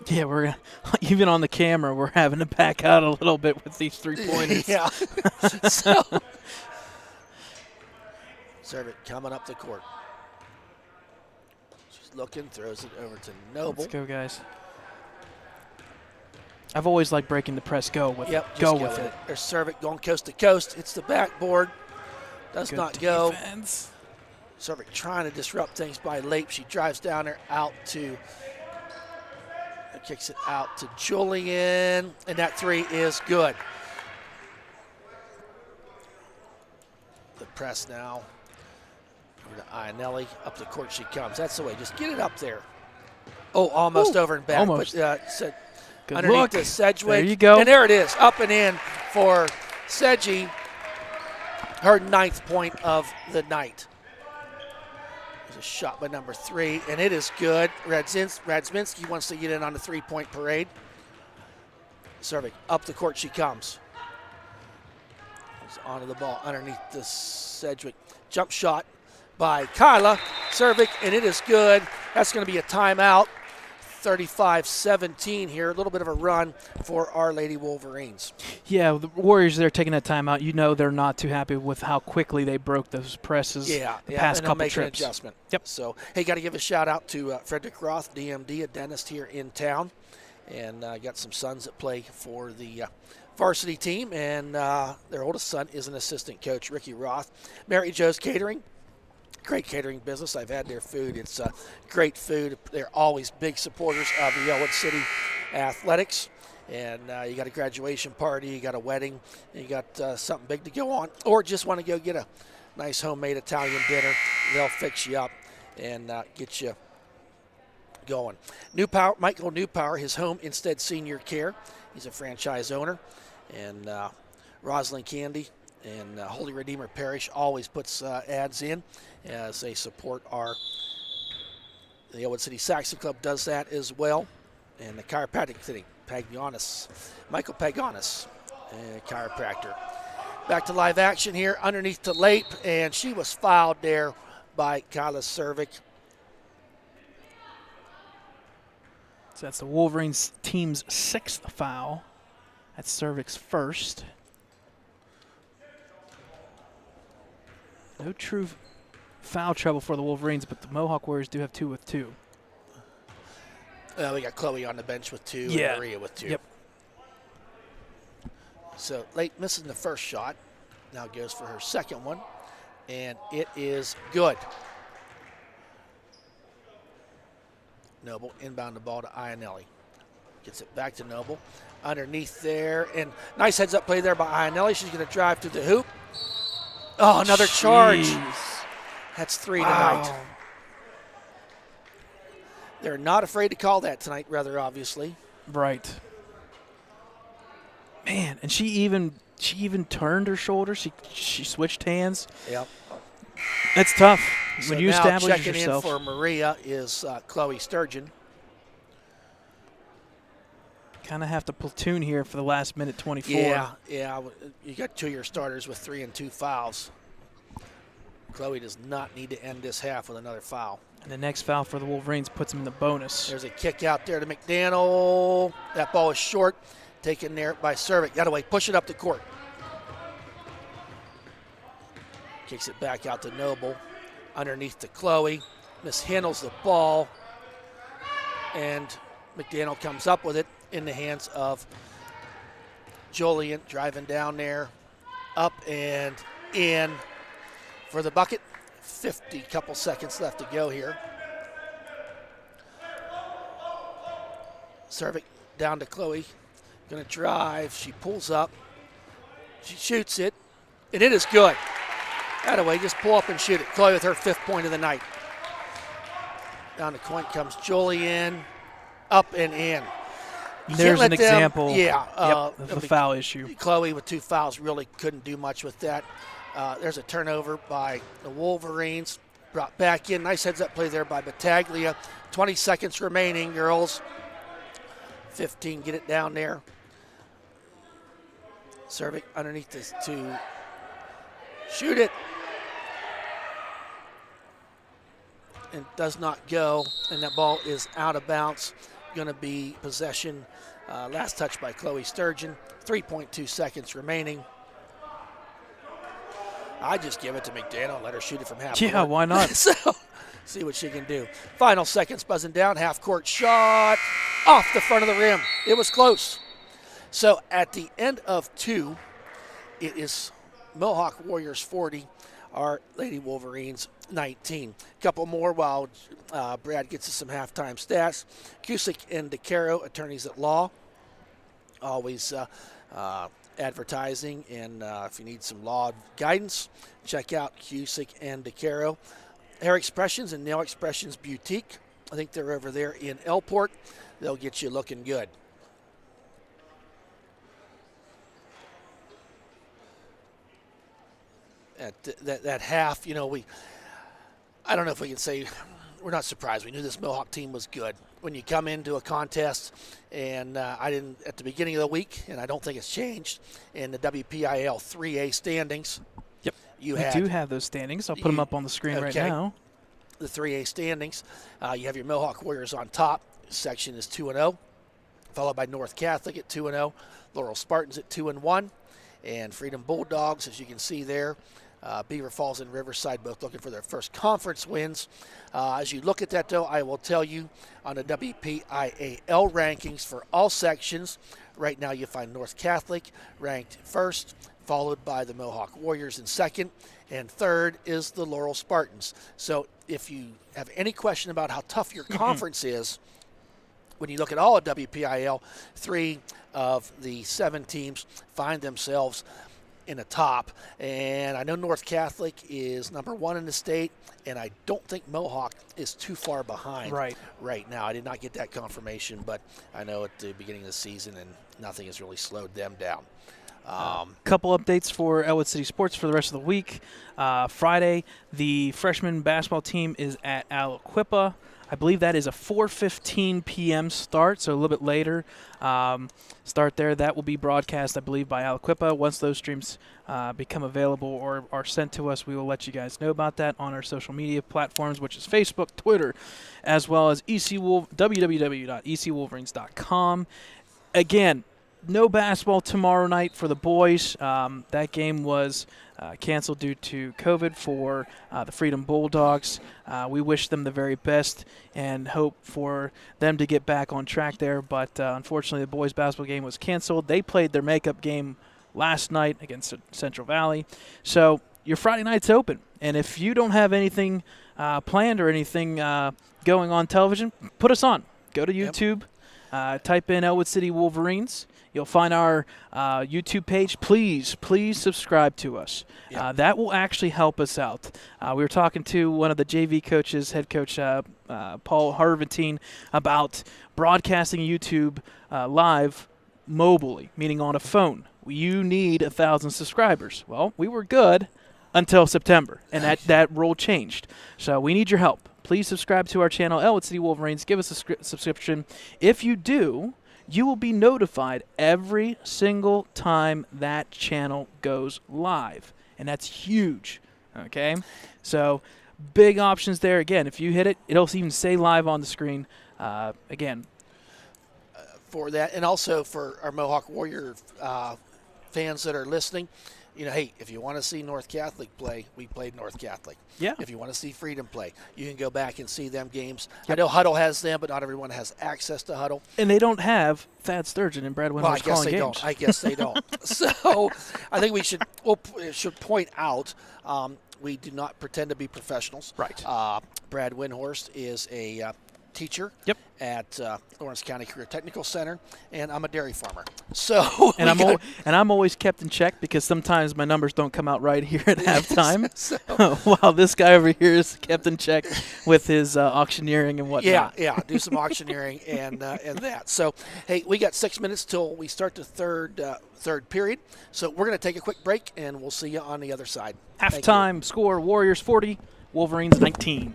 Yeah, we're even on the camera. We're having to back out a little bit with these 3-pointers. Yeah. So, serve it coming up the court. She's looking, throws it over to Noble. Let's go, guys. I've always liked breaking the press. Go with it. Go with with it. There's serve it going coast to coast. It's the backboard. Does Good not go. defense. Serve it trying to disrupt things by Lape. She drives down there out to. Kicks it out to Julian, and that three is good. The press now. Over to Ionelli. Up the court she comes. That's the way. Just get it up there. Oh, almost over and back. Almost. But, Good underneath look. to Sedgwick. There you go. And there it is. Up and in for Sedgie. Her 9th point of the night. A shot by number 3, and it is good. Radziminski wants to get in on the 3-point parade. Serving up the court she comes. She's onto the ball underneath the Sedgwick. Jump shot by Kyla Servic, and it is good. That's going to be a timeout. 35-17 here. A little bit of a run for Our Lady Wolverines. Yeah, the Warriors, they're taking that timeout. You know they're not too happy with how quickly they broke those presses the past and couple make trips. An adjustment. Yep. So, hey, got to give a shout out to Frederick Roth, DMD, a dentist here in town. And got some sons that play for the varsity team. And their oldest son is an assistant coach, Ricky Roth. Mary Joe's Catering. Great catering business. I've had their food. It's great food. They're always big supporters of the Ellwood City athletics. And you got a graduation party, you got a wedding, you got something big to go on, or just want to go get a nice homemade Italian dinner. They'll fix you up and get you going. Michael Newpower, his home Instead Senior Care. He's a franchise owner. And Rosalind Candy and Holy Redeemer Parish always puts ads in as they support the Ellwood City Saxon Club does that as well. And the chiropractic clinic, Michael Paganis, chiropractor. Back to live action here underneath to Lape, and she was fouled there by Kyla Servic. So that's the Wolverines team's 6th foul. That's Servic's first. No true foul trouble for the Wolverines, but the Mohawk Warriors do have 2 with 2. We got Chloe on the bench with 2 Yeah. and Maria with 2. Yep. So Late missing the first shot. Now goes for her second one, and it is good. Noble inbound the ball to Ionelli. Gets it back to Noble. Underneath there, and nice heads-up play there by Ionelli. She's going to drive to the hoop. Oh, another charge. That's 3 tonight. They're not afraid to call that tonight, rather obviously. Right. Man, and she even turned her shoulder. She switched hands. Yep. That's tough. So when you now establish checking yourself. in for Maria is Chloe Sturgeon. Kind of have to platoon here for the last minute 24. Yeah. You got 2 of your starters with 3 and 2 fouls. Chloe does not need to end this half with another foul. And the next foul for the Wolverines puts them in the bonus. There's a kick out there to McDaniel. That ball is short. Taken there by Servic. That away. Push it up the court. Kicks it back out to Noble. Underneath to Chloe. Mishandles the ball. And McDaniel comes up with it in the hands of Jolian, driving down there, up and in for the bucket. 50 couple seconds left to go here. Serving down to Chloe. Going to drive. She pulls up. She shoots it, and it is good. That way, just pull up and shoot it. Chloe with her 5th point of the night. Down the point comes Jolian, up and in. There's an example of the foul issue. Chloe with 2 fouls really couldn't do much with that. There's a turnover by the Wolverines. Brought back in. Nice heads-up play there by Battaglia. 20 seconds remaining, girls. 15, get it down there. Serving underneath this to shoot it. And does not go. And that ball is out of bounds. Going to be possession. Last touch by Chloe Sturgeon. 3.2 seconds remaining. I just give it to McDaniel and let her shoot it from half court. Yeah, why not? So, see what she can do. Final seconds buzzing down. Half court shot off the front of the rim. It was close. So at the end of 2, it is Mohawk Warriors 40, our Lady Wolverines 19. Couple more while Brad gets us some halftime stats. Cusick and DeCaro, attorneys at law, always advertising, and if you need some law guidance, check out Cusick and DeCaro. Hair Expressions and Nail Expressions Boutique. I think they're over there in Ellport. They'll get you looking good. At that half, I don't know if we can say we're not surprised. We knew this Mohawk team was good. When you come into a contest, and I didn't at the beginning of the week, and I don't think it's changed, in the WPIL 3A standings. Yep. We do have those standings. I'll put them up on the screen right now. The 3A standings. You have your Mohawk Warriors on top. Section is 2-0, followed by North Catholic at 2-0, Laurel Spartans at 2-1, and Freedom Bulldogs, as you can see there. Beaver Falls and Riverside both looking for their first conference wins. As you look at that, though, I will tell you on the WPIAL rankings for all sections, right now you find North Catholic ranked first, followed by the Mohawk Warriors in second, and third is the Laurel Spartans. So if you have any question about how tough your conference is, when you look at all of WPIL, 3 of the 7 teams find themselves in the top. And I know North Catholic is number 1 in the state, and I don't think Mohawk is too far behind right now. I did not get that confirmation, but I know at the beginning of the season, and nothing has really slowed them down. Couple updates for Ellwood City Sports for the rest of the week. Friday, the freshman basketball team is at Aliquippa. I believe that is a 4:15 p.m. start, so a little bit later start there. That will be broadcast, I believe, by Aliquippa. Once those streams become available or are sent to us, we will let you guys know about that on our social media platforms, which is Facebook, Twitter, as well as www.ecwolverines.com. Again, no basketball tomorrow night for the boys. That game was canceled due to COVID for the Freedom Bulldogs. We wish them the very best and hope for them to get back on track there. But unfortunately, the boys' basketball game was canceled. They played their makeup game last night against Central Valley. So your Friday night's open. And if you don't have anything planned or anything going on television, put us on. Go to YouTube, type in Ellwood City Wolverines. You'll find our YouTube page. Please subscribe to us. Yep. That will actually help us out. We were talking to one of the JV coaches, head coach Paul Harventine, about broadcasting YouTube live mobily, meaning on a phone. You need 1,000 subscribers. Well, we were good until September, and that rule changed. So we need your help. Please subscribe to our channel, Ellwood City Wolverines. Give us a subscription. If you do, you will be notified every single time that channel goes live. And that's huge, okay? So big options there. Again, if you hit it, it'll even say live on the screen. For that, and also for our Mohawk Warrior fans that are listening, hey, if you want to see North Catholic play, we played North Catholic. Yeah. If you want to see Freedom play, you can go back and see them games. Yep. I know Huddle has them, but not everyone has access to Huddle. And they don't have Thad Sturgeon and Brad Windhorst calling games. I guess they don't. So I think we should point out we do not pretend to be professionals. Right. Brad Windhorst is a teacher at Lawrence County Career Technical Center, and I'm a dairy farmer. So I'm always kept in check because sometimes my numbers don't come out right here at halftime. While this guy over here is kept in check with his auctioneering and whatnot. Yeah, do some auctioneering and that. So hey, we got 6 minutes till we start the third period. So we're going to take a quick break, and we'll see you on the other side. Halftime score: Warriors 40, Wolverines 19.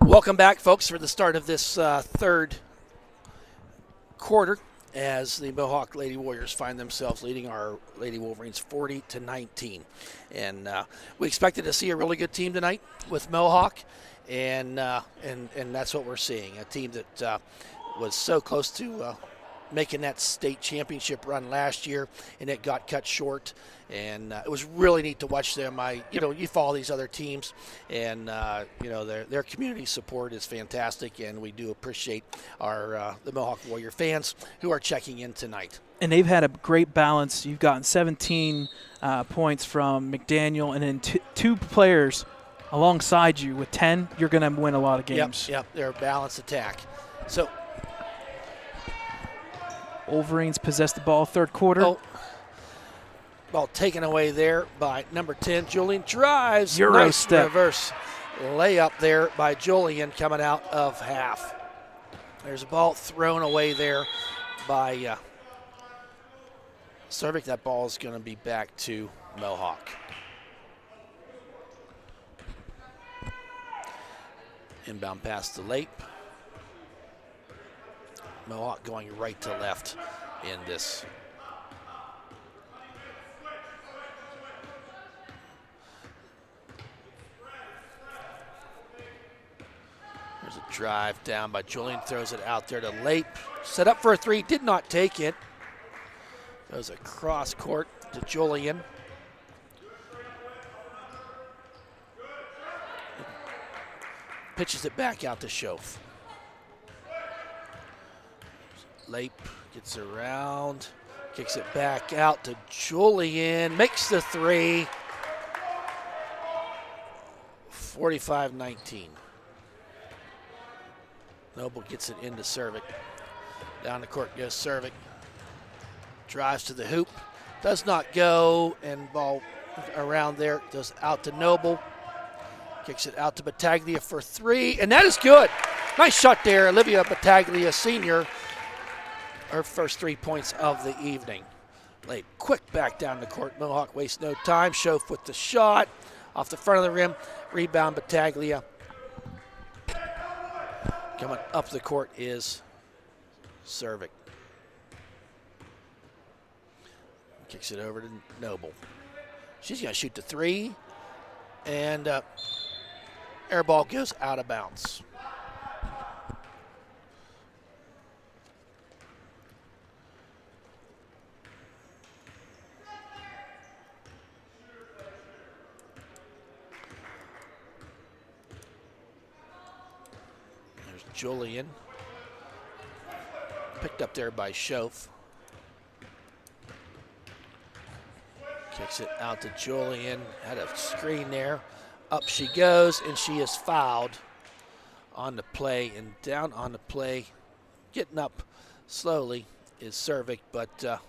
Welcome back, folks, for the start of this third quarter as the Mohawk Lady Warriors find themselves leading our Lady Wolverines 40-19. And we expected to see a really good team tonight with Mohawk, and that's what we're seeing, a team that was so close to making that state championship run last year, and it got cut short. And it was really neat to watch them. You follow these other teams, and their community support is fantastic, and we do appreciate the Mohawk Warrior fans who are checking in tonight. And they've had a great balance. You've gotten 17 points from McDaniel, and then two players alongside you with 10. You're going to win a lot of games. Yep, they're a balanced attack. So Wolverines possess the ball third quarter. Ball taken away there by number 10, Julian. Drives. Euro nice step. Reverse layup there by Julian coming out of half. There's a ball thrown away there by Cervic. That ball is going to be back to Mohawk. Inbound pass to Lape. Mohawk going right to left in this. There's a drive down by Julian, throws it out there to Lape. Set up for a three, did not take it. Goes across court to Julian. Pitches it back out to Schoaf. Lape gets around, kicks it back out to Julian, makes the three. 45-19. Noble gets it into Cervic. Down the court goes Cervic. Drives to the hoop. Does not go, and ball around there. Goes out to Noble. Kicks it out to Battaglia for three, and that is good. Nice shot there, Olivia Battaglia, senior. Her first 3 points of the evening. Laid quick back down the court. Mohawk wastes no time. Schoaf with the shot off the front of the rim. Rebound Battaglia. Coming up the court is Cervic. Kicks it over to Noble. She's going to shoot the three, and air ball goes out of bounds. There's Julian. Picked up there by Schoaf. Kicks it out to Julian. Had a screen there. Up she goes, and she is fouled on the play. And down on the play, getting up slowly, is Cervic, but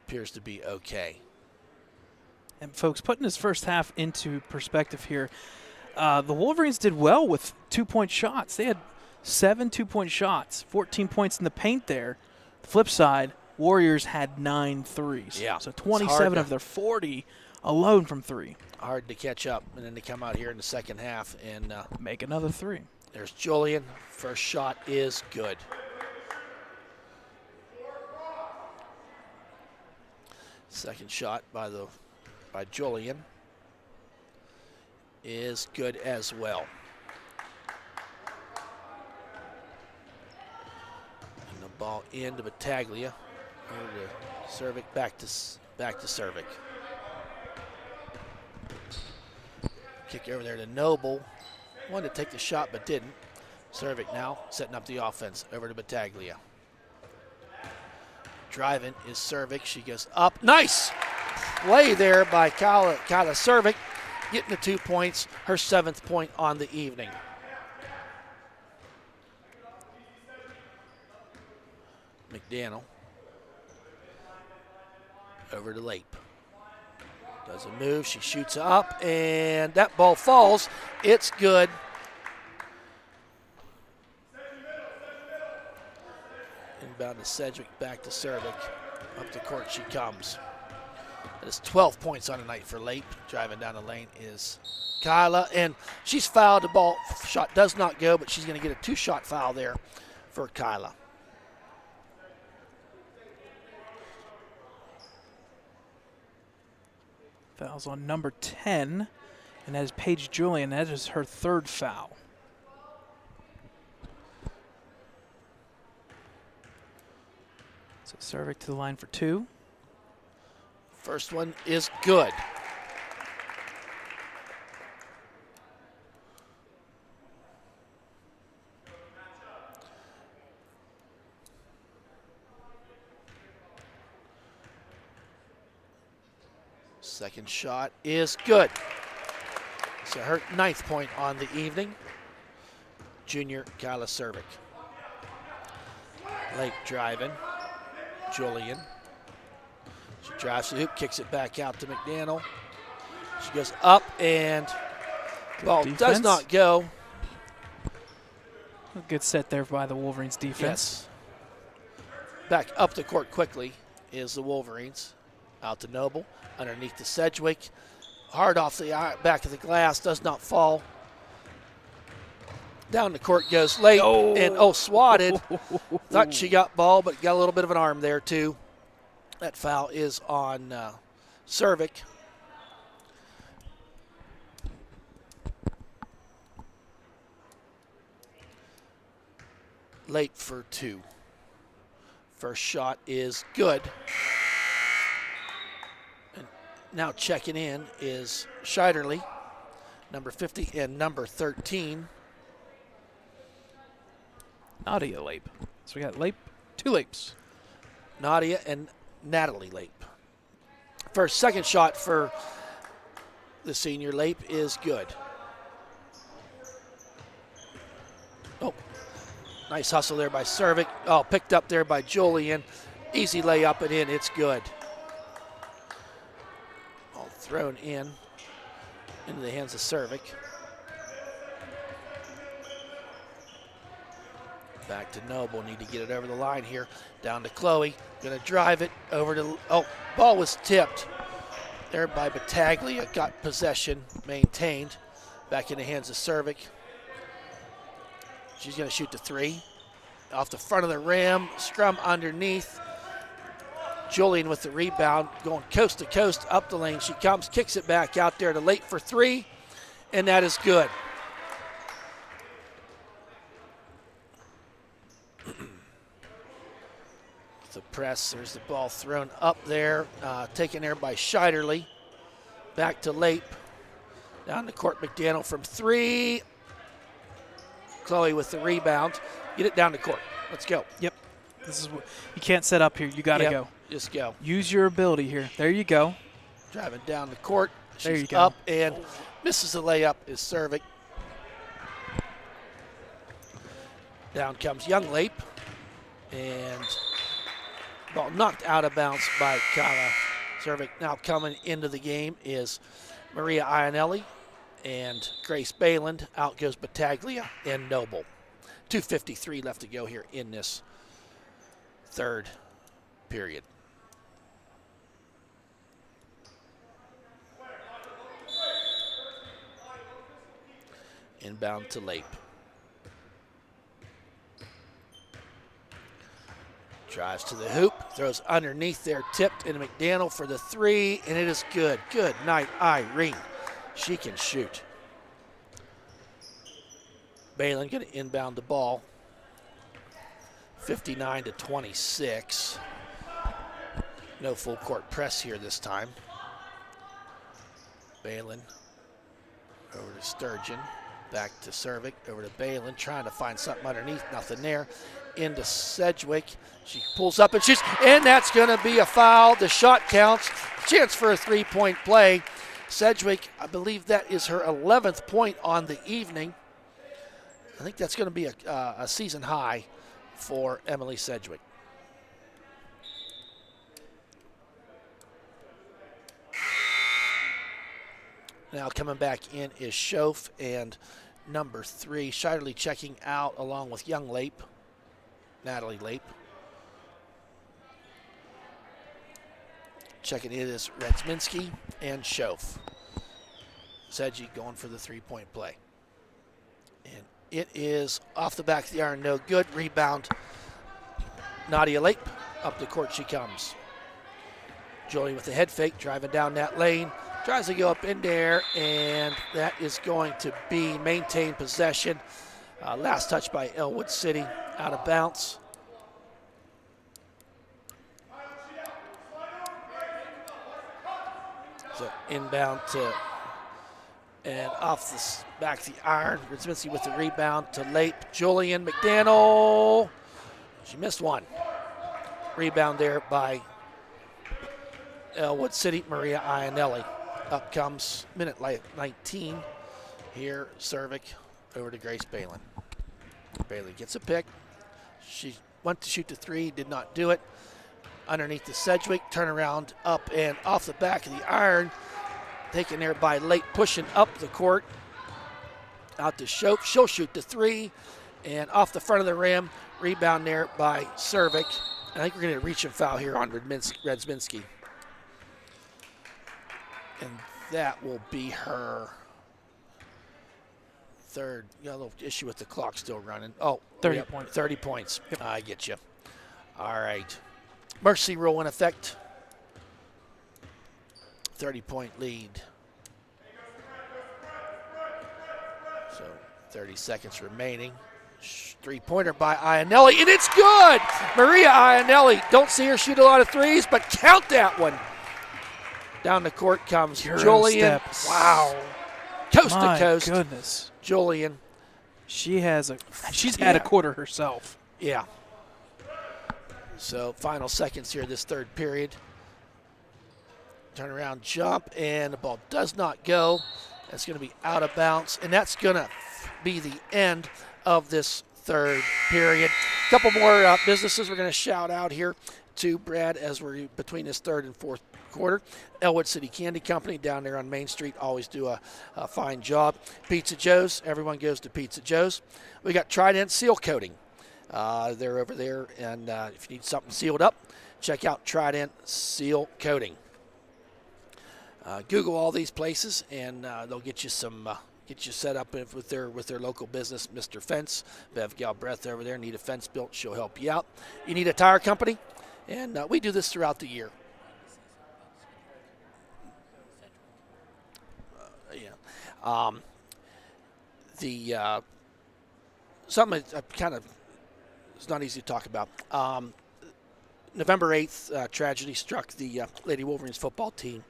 appears to be okay. And folks, putting this first half into perspective here, the Wolverines did well with 2-point shots. They had 7 2-point shots, 14 points in the paint there. Flip side, Warriors had 9 threes. Yeah, so 27 of their 40 alone from three. Hard to catch up, and then they come out here in the second half and make another three. There's Julian. First shot is good. Second shot by Julian is good as well. And the ball into Battaglia. Over to Cervic, back to Cervic. Kick over there to Noble. Wanted to take the shot but didn't. Cervic now setting up the offense. Over to Battaglia. Driving is Cervic. She goes up. Nice play there by Kyla Cervic. Getting the 2 points. Her 7th point on the evening. McDaniel. Over to Lape. Does a move. She shoots up, and that ball falls. It's good. Inbound to Cedric, back to Cervic. Up the court she comes. That is 12 points on the night for Lape. Driving down the lane is Kyla, and she's fouled. The ball shot does not go, but she's going to get a 2-shot foul there for Kyla. Fouls on number 10, and that is Paige Julian. That is her 3rd foul. So Cervic to the line for 2. First one is good. Second shot is good. So her 9th point on the evening. Junior Kyla Cervic. Lake driving. Julian. She drives the hoop, kicks it back out to McDaniel. She goes up, and the ball does not go. A good set there by the Wolverines defense. Yes. Back up the court quickly is the Wolverines. Out to Noble, underneath to Sedgwick. Hard off the back of the glass, does not fall. Down the court goes Late, and swatted. Thought she got ball, but got a little bit of an arm there too. That foul is on Cervic. Late for 2. First shot is good. And now checking in is Scheiderle, number 50, and number 13. Nadia Lape. So we got Lape, 2 Lapes. Nadia and Natalie Lape. Second shot for the senior Lape is good. Oh, nice hustle there by Cervic. Oh, picked up there by Julian. Easy layup and in, it's good. All thrown in into the hands of Cervic. Back to Noble, need to get it over the line here. Down to Chloe, gonna drive it over to, ball was tipped there by Battaglia, got possession, maintained. Back in the hands of Cervic. She's gonna shoot the 3. Off the front of the rim, scrum underneath. Julian with the rebound, going coast to coast, up the lane. She comes, kicks it back out there to Late for 3, and that is good. The press, there's the ball thrown up there, taken there by Scheiderle. Back to Lape. Down the court, McDaniel from 3. Chloe with the rebound. Get it down the court. Let's go. Yep. This is what you can't set up here. You got to go. Just go. Use your ability here. There you go. Driving down the court. There you She's go. up and misses the layup is Cervic. Down comes Young Lape. And ball knocked out of bounds by Kyla Cervic. Now coming into the game is Maria Ionelli and Grace Bayland. Out goes Battaglia and Noble. 2:53 left to go here in this 3rd period. Inbound to Lape. Drives to the hoop, throws underneath there, tipped into McDaniel for the 3, and it is good. Good night, Irene. She can shoot. Balin going to inbound the ball. 59-26. No full court press here this time. Balin over to Sturgeon. Back to Cervic, over to Balin, trying to find something underneath, nothing there. Into Sedgwick, she pulls up and shoots, and that's gonna be a foul. The shot counts, chance for a 3-point play. Sedgwick, I believe that is her 11th point on the evening. I think that's gonna be a season high for Emily Sedgwick. Now coming back in is Schoaf and number 3, Scheiderle checking out along with Young Lape, Natalie Lape. checking it is Redzminski and Schoaf. Sedgwick going for the three-point play. And it is off the back of the iron, no good. Rebound, Nadia Lape. Up the court she comes. Julian with the head fake, driving down that lane. Tries to go up in there, and that is going to be maintained possession. Last touch by Ellwood City, out of bounds. So inbound to, and off the back of the iron. Redzminski with the rebound to Lape. Julian McDaniel. She missed one. Rebound there by Ellwood City, Maria Ionelli. Up comes minute 19. Here, Cervic over to Grace Balin. Bailey gets a pick. She went to shoot the three, did not do it. Underneath the Sedgwick, turnaround up and off the back of the iron. Taken there by Late, pushing up the court. Out to Schoaf. She'll shoot the three. And off the front of the rim, rebound there by Cervic. I think we're going to reach and foul here on Redzminski. And that will be her third. You got a little issue with the clock still running. Oh, 30 yep, points. 30 points. Yep. I get you. All right. Mercy rule in effect. 30-point lead. So 30 seconds remaining. Three-pointer by Ionelli, and it's good! Maria Ionelli. Don't see her shoot a lot of threes, but count that one. Down the court comes Euro Julian. steps. Wow. Coast My to coast. goodness. Julian. She's had a quarter herself. Yeah. So final seconds here this third period. Turnaround jump, and the ball does not go. That's going to be out of bounds, and that's going to be the end of this third period. A couple more businesses we're going to shout out here to Brad as we're between this third and fourth quarter. Ellwood City Candy Company down there on Main Street always do a fine job. Pizza Joe's, everyone goes to Pizza Joe's. We got Trident Seal Coating. They're over there, and if you need something sealed up, check out Trident Seal Coating. Google all these places, and they'll get you some get you set up with their local business. Mr. Fence, Bev Galbraith over there. Need a fence built, she'll help you out. You need a tire company, and we do this throughout the year. Something kind of it's not easy to talk about. November 8th, tragedy struck the Lady Wolverines football team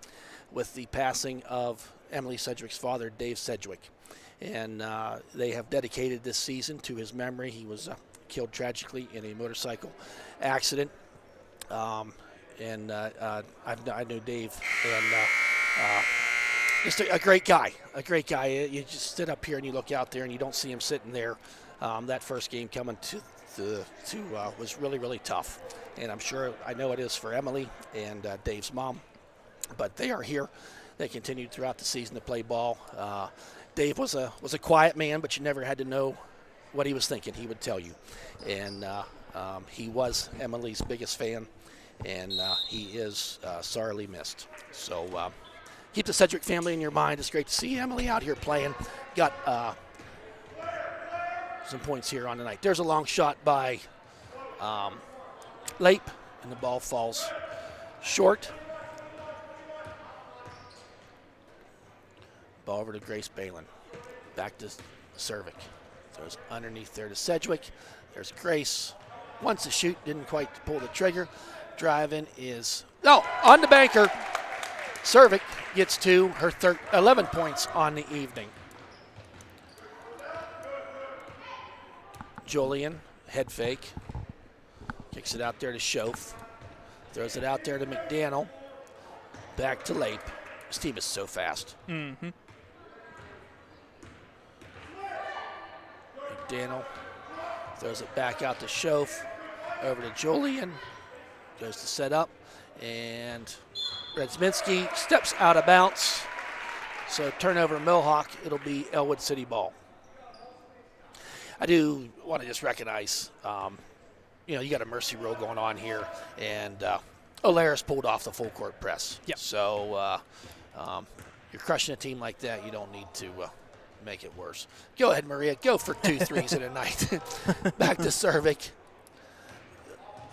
with the passing of Emily Sedgwick's father, Dave Sedgwick. And they have dedicated this season to his memory. He was killed tragically in a motorcycle accident. I know Dave, and just a great guy. You just sit up here and you look out there and you don't see him sitting there. That first game coming to was really, really tough. And I know it is for Emily and Dave's mom. But they are here. They continued throughout the season to play ball. Dave was a quiet man, but you never had to know what he was thinking. He would tell you. And he was Emily's biggest fan, and he is sorely missed. So keep the Sedgwick family in your mind. It's great to see Emily out here playing. Got some points here on the night. There's a long shot by Lape, and the ball falls short. Ball over to Grace Balin. Back to Cervic. Throws underneath there to Sedgwick. There's Grace. Wants to shoot, didn't quite pull the trigger. Driving is, on the banker. Cervic gets to her 11 points on the evening. Julian, head fake. Kicks it out there to Schoaf. Throws it out there to McDaniel. Back to Lape. This team is so fast. Mm-hmm. McDaniel throws it back out to Schoaf. Over to Julian. Goes to set up. And Redzminski steps out of bounds. So turnover Mohawk. It'll be Ellwood City ball. I do want to just recognize, you got a mercy rule going on here. And O'Lara's pulled off the full court press. Yep. So you're crushing a team like that. You don't need to make it worse. Go ahead, Maria. Go for 2 threes in a night. Back to Cervic.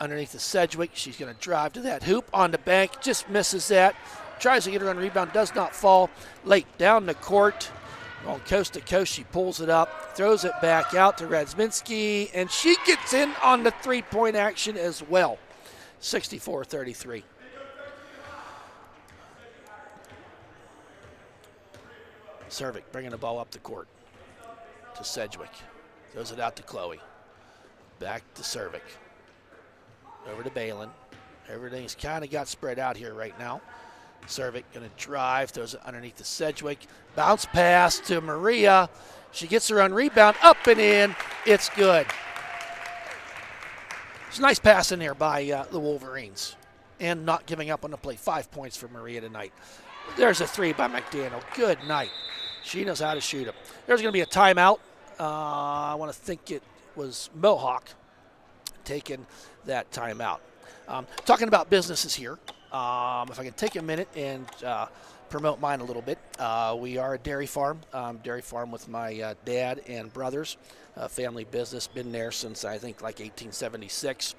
Underneath the Sedgwick. She's going to drive to that hoop on the bank. Just misses that. Tries to get her on rebound. Does not fall. Late down the court. On coast to coast, she pulls it up. Throws it back out to Radziminski. And she gets in on the three-point action as well. 64-33. Cervic bringing the ball up the court to Sedgwick. Throws it out to Chloe. Back to Cervic. Over to Balin. Everything's kind of got spread out here right now. Cervic going to drive, throws it underneath the Sedgwick. Bounce pass to Maria. She gets her on rebound, up and in. It's good. It's a nice pass in there by the Wolverines. And not giving up on the play. 5 points for Maria tonight. There's a 3 by McDaniel. Good night. She knows how to shoot them. There's going to be a timeout. I want to think it was Mohawk taking that timeout. Talking about businesses here. If I can take a minute and promote mine a little bit. We are a dairy farm with my dad and brothers. Family business, been there since I think like 1876.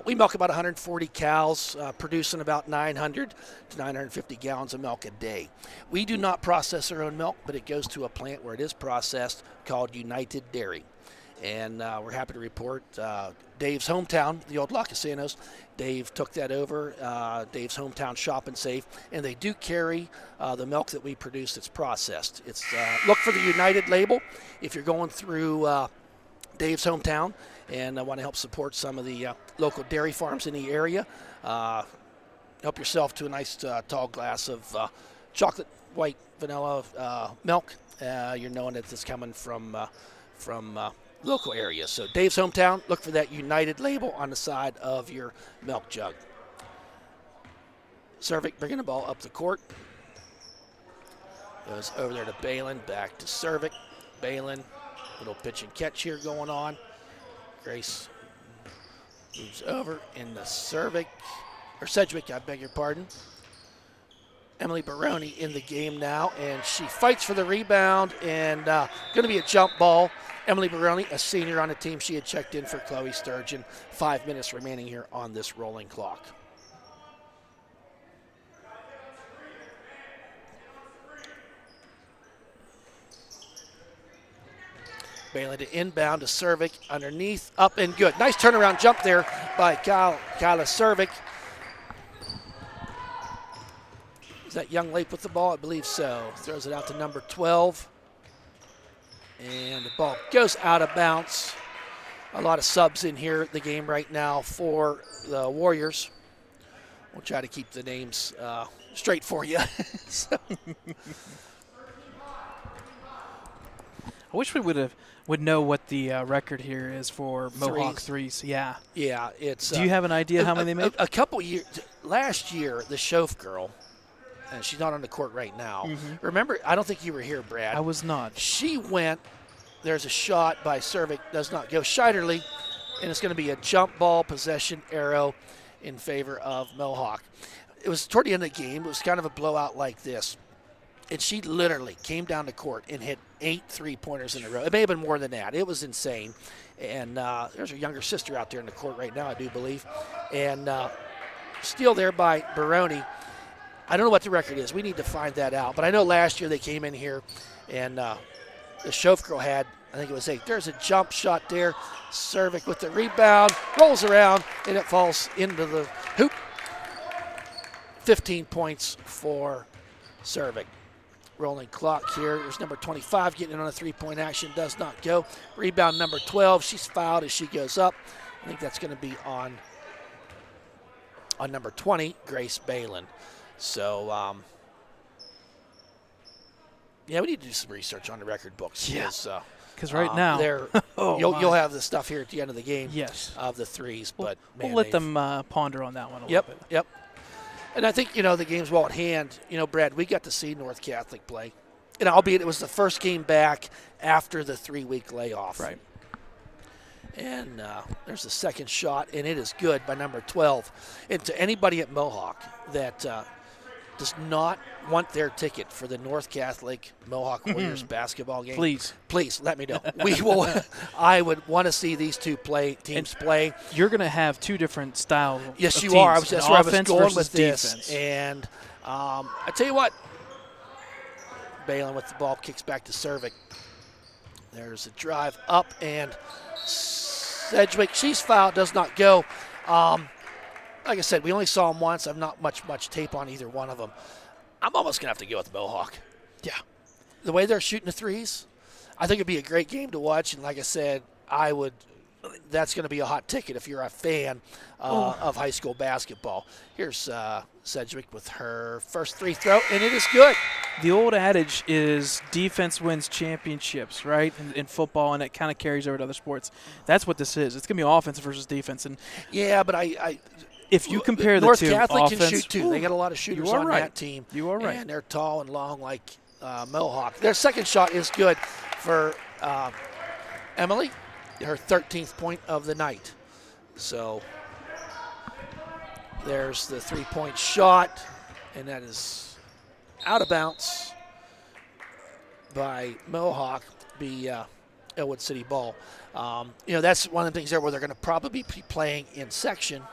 We milk about 140 cows, producing about 900 to 950 gallons of milk a day. We do not process our own milk, but it goes to a plant where it is processed called United Dairy. And we're happy to report Dave's hometown, the old La Casanos. Dave took that over, Dave's hometown Shop and Save, and they do carry the milk that we produce that's processed. It's look for the United label if you're going through Dave's hometown and want to help support some of the local dairy farms in the area. Help yourself to a nice tall glass of chocolate white vanilla milk. You're knowing that it's coming from local area. So Dave's hometown, look for that United label on the side of your milk jug. Cervic bringing the ball up the court. Goes over there to Balin, back to Cervic. Balin, little pitch and catch here going on. Grace moves over in the Cervic, or Sedgwick, I beg your pardon. Emily Baroni in the game now, and she fights for the rebound, and going to be a jump ball. Emily Baroni, a senior on the team. She had checked in for Chloe Sturgeon. 5 minutes remaining here on this rolling clock. Bailey to inbound to Cervic, underneath, up and good. Nice turnaround jump there by Kyla Cervic. Is that Young late with the ball? I believe so. Throws it out to number 12. And the ball goes out of bounds. A lot of subs in here the game right now for the Warriors. We'll try to keep the names straight for you. I wish we would know what the record here is for Mohawk threes. Yeah. Yeah, it's. Do you have an idea how many they made? A couple years. Last year, the Schoaf girl, and she's not on the court right now. Mm-hmm. Remember, I don't think you were here, Brad. I was not. She went. There's a shot by Cervic, does not go. Scheiterly, and it's going to be a jump ball possession arrow in favor of Mohawk. It was toward the end of the game. It was kind of a blowout like this. And she literally came down the court and hit 8 3-pointers in a row. It may have been more than that. It was insane. And there's her younger sister out there in the court right now, I do believe. And steal there by Baroni. I don't know what the record is. We need to find that out. But I know last year they came in here and the Schoaf girl had, I think it was 8. There's a jump shot there. Cervic with the rebound, rolls around, and it falls into the hoop. 15 points for Cervic. Rolling clock here. There's number 25 getting in on a 3-point action. Does not go. Rebound number 12. She's fouled as she goes up. I think that's going to be on number 20, Grace Balin. So, yeah, we need to do some research on the record books. Yeah, because right now you'll have the stuff here at the end of the game. Yes. Of the threes, but we'll let them ponder on that one a little bit. Yep. And I think, the game's well at hand. Brad, we got to see North Catholic play. And albeit it was the first game back after the 3-week layoff. Right. And there's the second shot, and it is good by number 12. And to anybody at Mohawk that does not want their ticket for the North Catholic Mohawk Warriors basketball game, please let me know. We will. I would want to see these two teams play. You're going to have two different styles. Yes, of you teams, are. That's where I was going with defense. this. And I tell you what, Balin with the ball kicks back to Cervic. There's a drive up, and Sedgwick, she's fouled, does not go. Like I said, we only saw them once. I've not much tape on either one of them. I'm almost going to have to go with Mohawk. Yeah. The way they're shooting the threes, I think it'd be a great game to watch. And like I said, that's going to be a hot ticket if you're a fan of high school basketball. Here's Sedgwick with her first free throw, and it is good. The old adage is defense wins championships, right, in football, and it kind of carries over to other sports. That's what this is. It's going to be offense versus defense. And yeah, but if you compare the North two, Catholic offense, can shoot too. They got a lot of shooters on that team. You are right. And they're tall and long like Mohawk. Their second shot is good for Emily, her 13th point of the night. So there's the three-point shot, and that is out of bounds by Mohawk, be Ellwood City ball. That's one of the things there where they're going to probably be playing in section.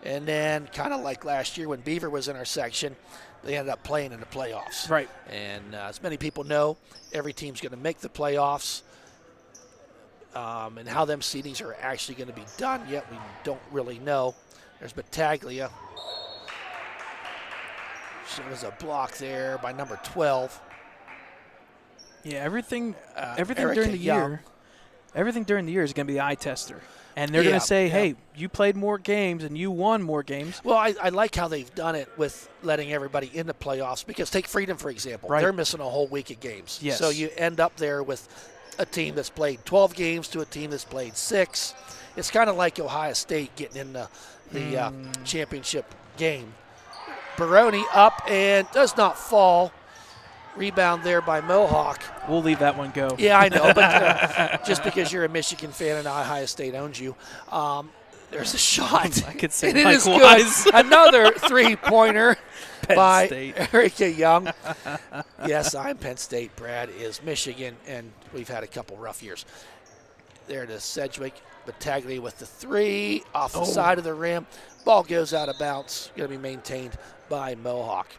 And then kind of like last year when Beaver was in our section, they ended up playing in the playoffs. Right. And as many people know, every team's going to make the playoffs. And how them seedings are actually going to be done yet, we don't really know. There's Battaglia. There was a block there by number 12. Yeah, everything Erica during the Young. year, everything during the year is going to be the eye tester. And they're going to say, hey, you played more games and you won more games. Well, I like how they've done it with letting everybody in the playoffs because take Freedom, for example. Right. They're missing a whole week of games. Yes. So you end up there with a team that's played 12 games to a team that's played 6. It's kind of like Ohio State getting in the championship game. Baroni up and does not fall. Rebound there by Mohawk. We'll leave that one go. Yeah, I know, but just because you're a Michigan fan and Ohio State owns you, there's a shot. I could say and it is likewise. good. Another three-pointer by State. Erica Young. Yes, I'm Penn State. Brad is Michigan, and we've had a couple rough years. There it is, Sedgwick. Battaglia with the three off the side of the rim. Ball goes out of bounds. Going to be maintained by Mohawk.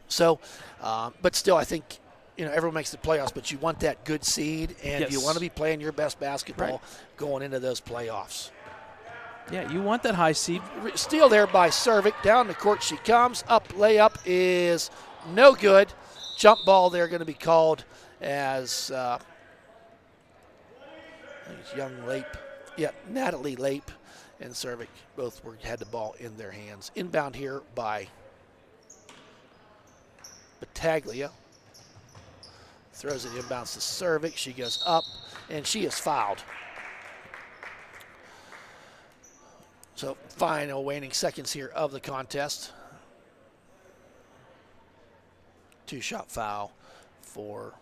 So, but still, I think everyone makes the playoffs, but you want that good seed, and you want to be playing your best basketball going into those playoffs. Yeah, you want that high seed. Steal there by Cervic. Down the court she comes. Up layup is no good. Jump ball there going to be called as young Lape. Yeah, Natalie Lape and Cervic both had the ball in their hands. Inbound here by Battaglia. Throws it inbounds to Cervic. She goes up, and she is fouled. So final waning seconds here of the contest. 2-shot foul for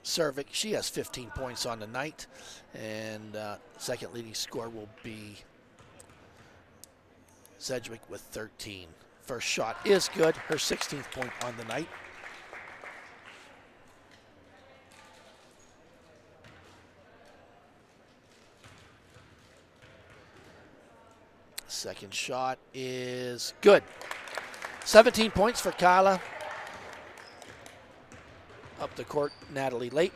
Cervic. She has 15 points on the night, and second leading scorer will be Sedgwick with 13. First shot is good, her 16th point on the night. Second shot is good. 17 points for Kyla. Up the court, Natalie Lape.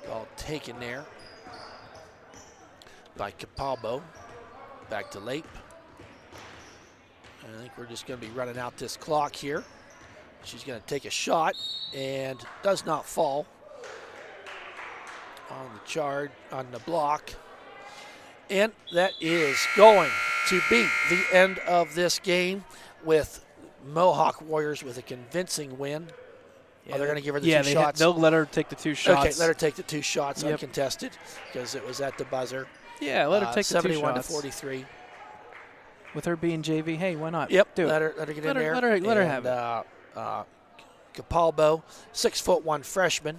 Ball taken there by Capalbo. Back to Lape. I think we're just going to be running out this clock here. She's going to take a shot and does not fall on the block. And that is going to be the end of this game with Mohawk Warriors with a convincing win. Yeah, they're going to give her the 2 shots. They'll let her take the 2 shots. Okay, let her take the 2 shots uncontested because it was at the buzzer. Yeah, let her take the 2 shots. 71 to 43. With her being JV, hey, why not? Yep, do let it. her get in there. Let her have it. Capalbo, 6'1" freshman.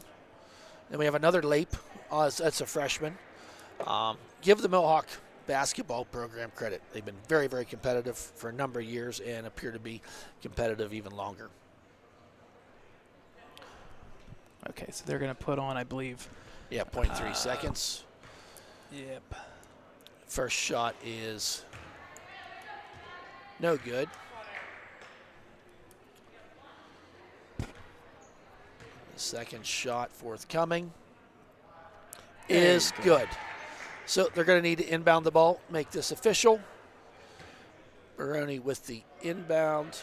Then we have another Lape. That's a freshman. Give the Mohawk basketball program credit. They've been very, very competitive for a number of years and appear to be competitive even longer. Okay, so they're going to put on, I believe. Yeah, 0.3 seconds. Yep. First shot is no good. Second shot forthcoming is good. So they're going to need to inbound the ball, make this official. Baroni with the inbound.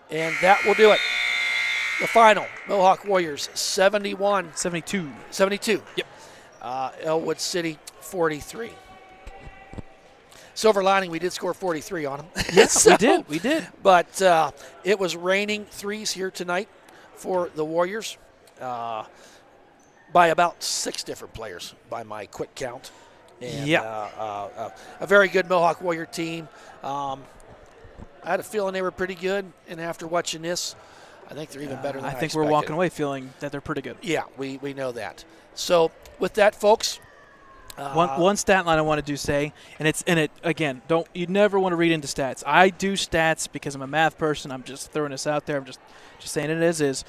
And that will do it. The final, Mohawk Warriors 71. 72. 72. Yep. Ellwood City 43. Silver lining, we did score 43 on them. Yes, we did. We did. But it was raining threes here tonight for the Warriors by about 6 different players by my quick count. And a very good Mohawk Warrior team. I had a feeling they were pretty good, and after watching this, I think they're even better than I think expected. we're walking away feeling that they're pretty good. Yeah, we know that. So with that, folks. One stat line I want to say, and it again, you never want to read into stats. I do stats because I'm a math person. I'm just throwing this out there. I'm just saying it as is.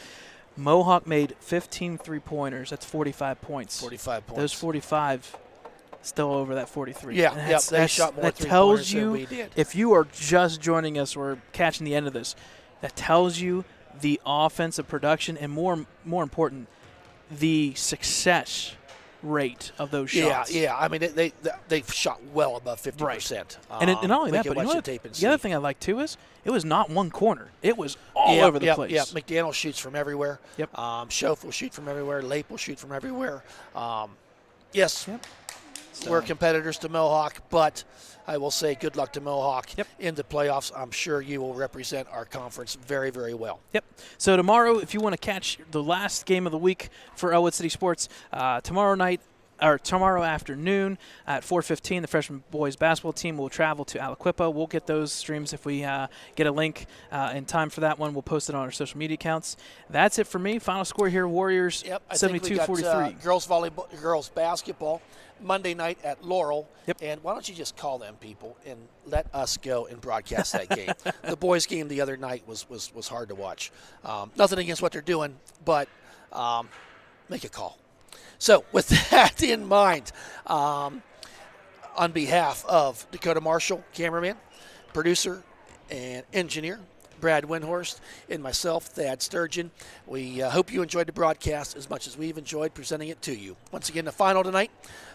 Mohawk made 15 3-pointers. That's 45 points. 45 points. Those 45 still over that 43. Yeah, they shot more that three-pointers tells you, than we did. if you are just joining us or catching the end of this, that tells you the offensive production and more important, the success rate of those shots. Yeah. I mean, they've shot well above 50%. Right. And not only that, but the other thing I like too is it was not one corner. It was all over the place. Yeah, McDaniel shoots from everywhere. Yep. Schoaf will shoot from everywhere. Lape will shoot from everywhere. Yes, yep. We're competitors to Mohawk, but I will say good luck to Mohawk in the playoffs. I'm sure you will represent our conference very, very well. Yep. So tomorrow, if you want to catch the last game of the week for Ellwood City Sports, tomorrow afternoon at 4:15, the freshman boys basketball team will travel to Aliquippa. We'll get those streams if we get a link in time for that one. We'll post it on our social media accounts. That's it for me. Final score here: Warriors 72-43. Girls basketball Monday night at Laurel. Yep. And why don't you just call them people and let us go and broadcast that game? The boys' game the other night was hard to watch. Nothing against what they're doing, but make a call. So with that in mind, on behalf of Dakota Marshall, cameraman, producer, and engineer, Brad Windhorst, and myself, Thad Sturgeon, we hope you enjoyed the broadcast as much as we've enjoyed presenting it to you. Once again, the final tonight,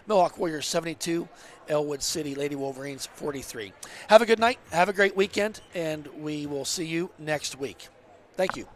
Mohawk Warriors 72, Ellwood City Lady Wolverines 43. Have a good night, have a great weekend, and we will see you next week. Thank you.